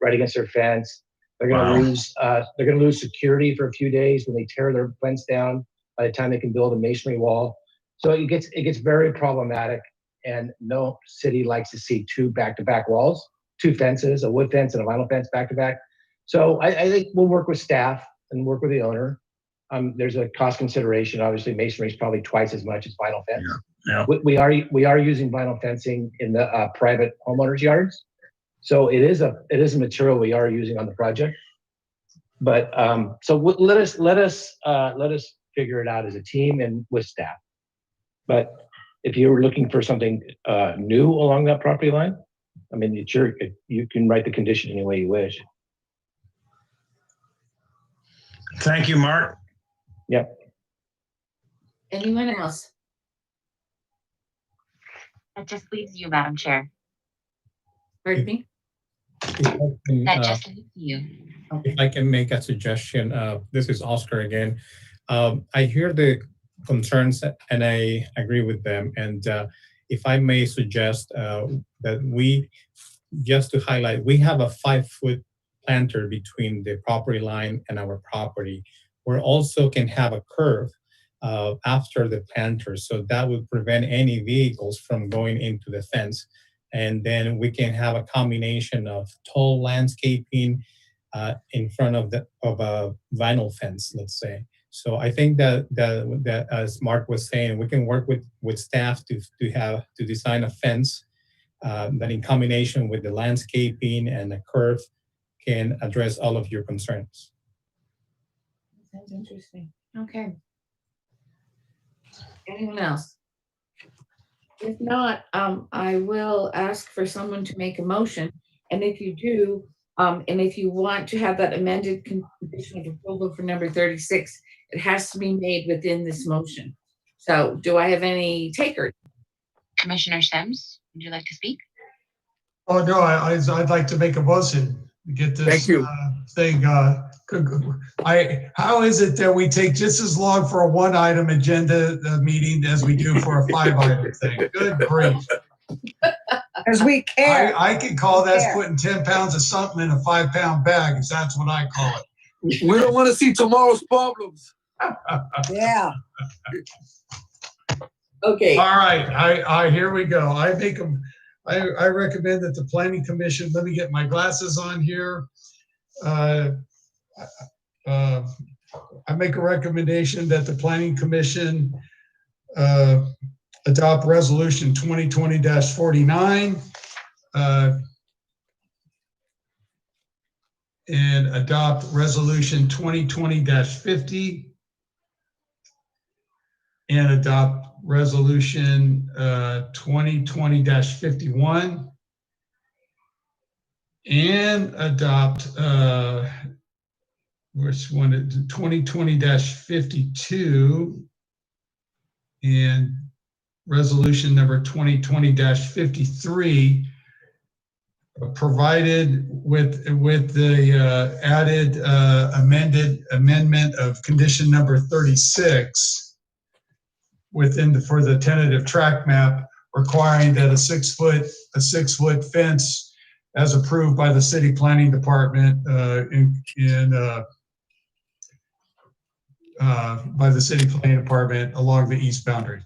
Speaker 17: right against their fence. They're going to lose security for a few days when they tear their fence down by the time they can build a masonry wall. So it gets very problematic, and no city likes to see 2 back-to-back walls, 2 fences, a wood fence and a vinyl fence back-to-back. So I think we'll work with staff and work with the owner. There's a cost consideration. Obviously, masonry is probably twice as much as vinyl fence.
Speaker 6: Yeah.
Speaker 17: We are using vinyl fencing in the private homeowners' yards. So it is a material we are using on the project. But so let us figure it out as a team and with staff. But if you're looking for something new along that property line, I mean, you can write the condition any way you wish.
Speaker 6: Thank you, Mark.
Speaker 17: Yep.
Speaker 1: Anyone else?
Speaker 2: That just leaves you, Madam Chair.
Speaker 1: Pardon me?
Speaker 2: That just leaves you.
Speaker 14: If I can make a suggestion, this is Oscar again. I hear the concerns and I agree with them. And if I may suggest that we, just to highlight, we have a 5-foot planter between the property line and our property. We also can have a curve after the planter, so that would prevent any vehicles from going into the fence. And then we can have a combination of tall landscaping in front of a vinyl fence, let's say. So I think that as Mark was saying, we can work with staff to design a fence that in combination with the landscaping and the curve can address all of your concerns.
Speaker 1: Sounds interesting. Okay. Anyone else? If not, I will ask for someone to make a motion. And if you do, and if you want to have that amended condition of approval for number 36, it has to be made within this motion. So do I have any takers?
Speaker 2: Commissioner Sims, would you like to speak?
Speaker 12: Oh, no, I'd like to make a motion to get this
Speaker 3: Thank you.
Speaker 12: thing. How is it that we take just as long for a 1-item agenda meeting as we do for a 5-item thing? Good grief.
Speaker 4: Because we care.
Speaker 12: I can call that putting 10 pounds of something in a 5-pound bag, because that's what I call it.
Speaker 3: We don't want to see tomorrow's problems.
Speaker 4: Yeah.
Speaker 1: Okay.
Speaker 12: All right, here we go. I recommend that the Planning Commission, let me get my glasses on here. I make a recommendation that the Planning Commission adopt Resolution 2020-49 and adopt Resolution 2020-50 and adopt Resolution 2020-51 and adopt which one? 2020-52 and resolution number 2020-53, provided with the added amendment of condition number 36 for the tentative tract map, requiring that a 6-foot fence, as approved by the city planning department by the city planning department along the east boundary.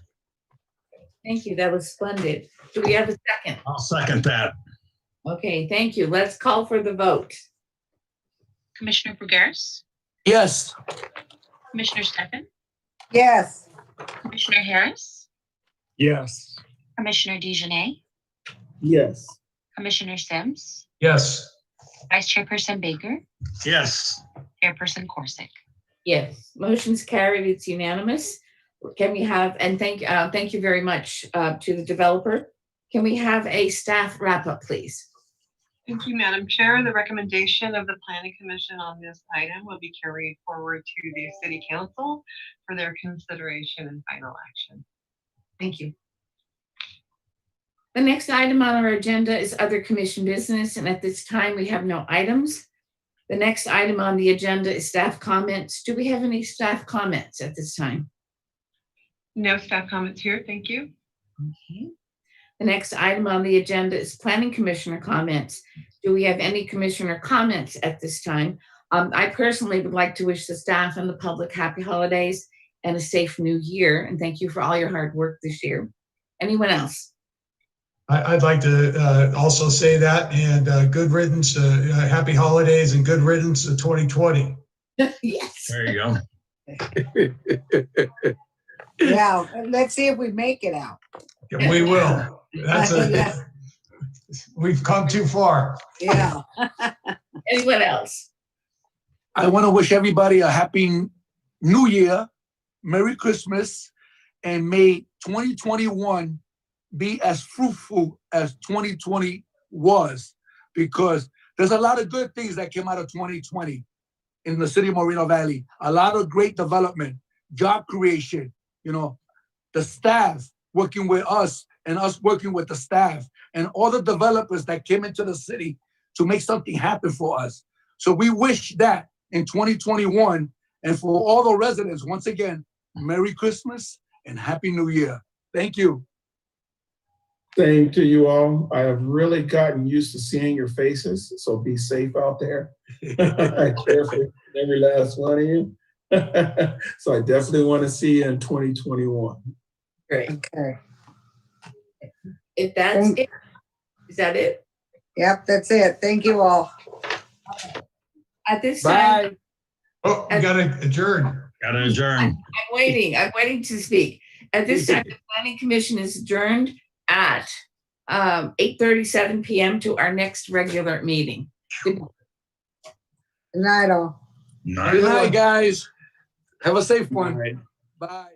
Speaker 1: Thank you. That was splendid. Do we have a second?
Speaker 6: I'll second that.
Speaker 1: Okay, thank you. Let's call for the vote.
Speaker 2: Commissioner Brugueras?
Speaker 3: Yes.
Speaker 2: Commissioner Stefan?
Speaker 4: Yes.
Speaker 2: Commissioner Harris?
Speaker 15: Yes.
Speaker 2: Commissioner DeJournette?
Speaker 15: Yes.
Speaker 2: Commissioner Sims?
Speaker 12: Yes.
Speaker 2: Vice Chairperson Baker?
Speaker 6: Yes.
Speaker 2: Chairperson Corsick?
Speaker 1: Yes, motion's carried. It's unanimous. Can we have, and thank you very much to the developer. Can we have a staff wrap up, please?
Speaker 9: Thank you, Madam Chair. The recommendation of the Planning Commission on this item will be carried forward to the City Council for their consideration and final action.
Speaker 1: Thank you. The next item on our agenda is other commission business, and at this time we have no items. The next item on the agenda is staff comments. Do we have any staff comments at this time?
Speaker 9: No staff comments here. Thank you.
Speaker 1: Okay. The next item on the agenda is planning commissioner comments. Do we have any commissioner comments at this time? I personally would like to wish the staff and the public happy holidays and a safe new year. And thank you for all your hard work this year. Anyone else?
Speaker 12: I'd like to also say that, and good riddance, happy holidays and good riddance to 2020.
Speaker 1: Yes.
Speaker 6: There you go.
Speaker 4: Yeah, let's see if we make it out.
Speaker 12: We will. That's
Speaker 4: Yeah.
Speaker 12: we've come too far.
Speaker 4: Yeah.
Speaker 1: Anyone else?
Speaker 3: I want to wish everybody a happy New Year, Merry Christmas, and may 2021 be as fruitful as 2020 was, because there's a lot of good things that came out of 2020 in the city of Moreno Valley. A lot of great development, job creation, the staff working with us and us working with the staff and all the developers that came into the city to make something happen for us. So we wish that in 2021, and for all the residents, once again, Merry Christmas and Happy New Year. Thank you.
Speaker 15: Same to you all. I have really gotten used to seeing your faces, so be safe out there. I care for every last one of you. So I definitely want to see you in 2021.
Speaker 1: Great.
Speaker 4: Okay.
Speaker 1: If that's it, is that it?
Speaker 4: Yep, that's it. Thank you all.
Speaker 1: At this time,
Speaker 12: Oh, we gotta adjourn.
Speaker 6: Gotta adjourn.
Speaker 1: I'm waiting to speak. At this time, the Planning Commission is adjourned at 8:37 p.m. to our next regular meeting.
Speaker 4: Good night, all.
Speaker 3: Good night, guys. Have a safe one. Bye.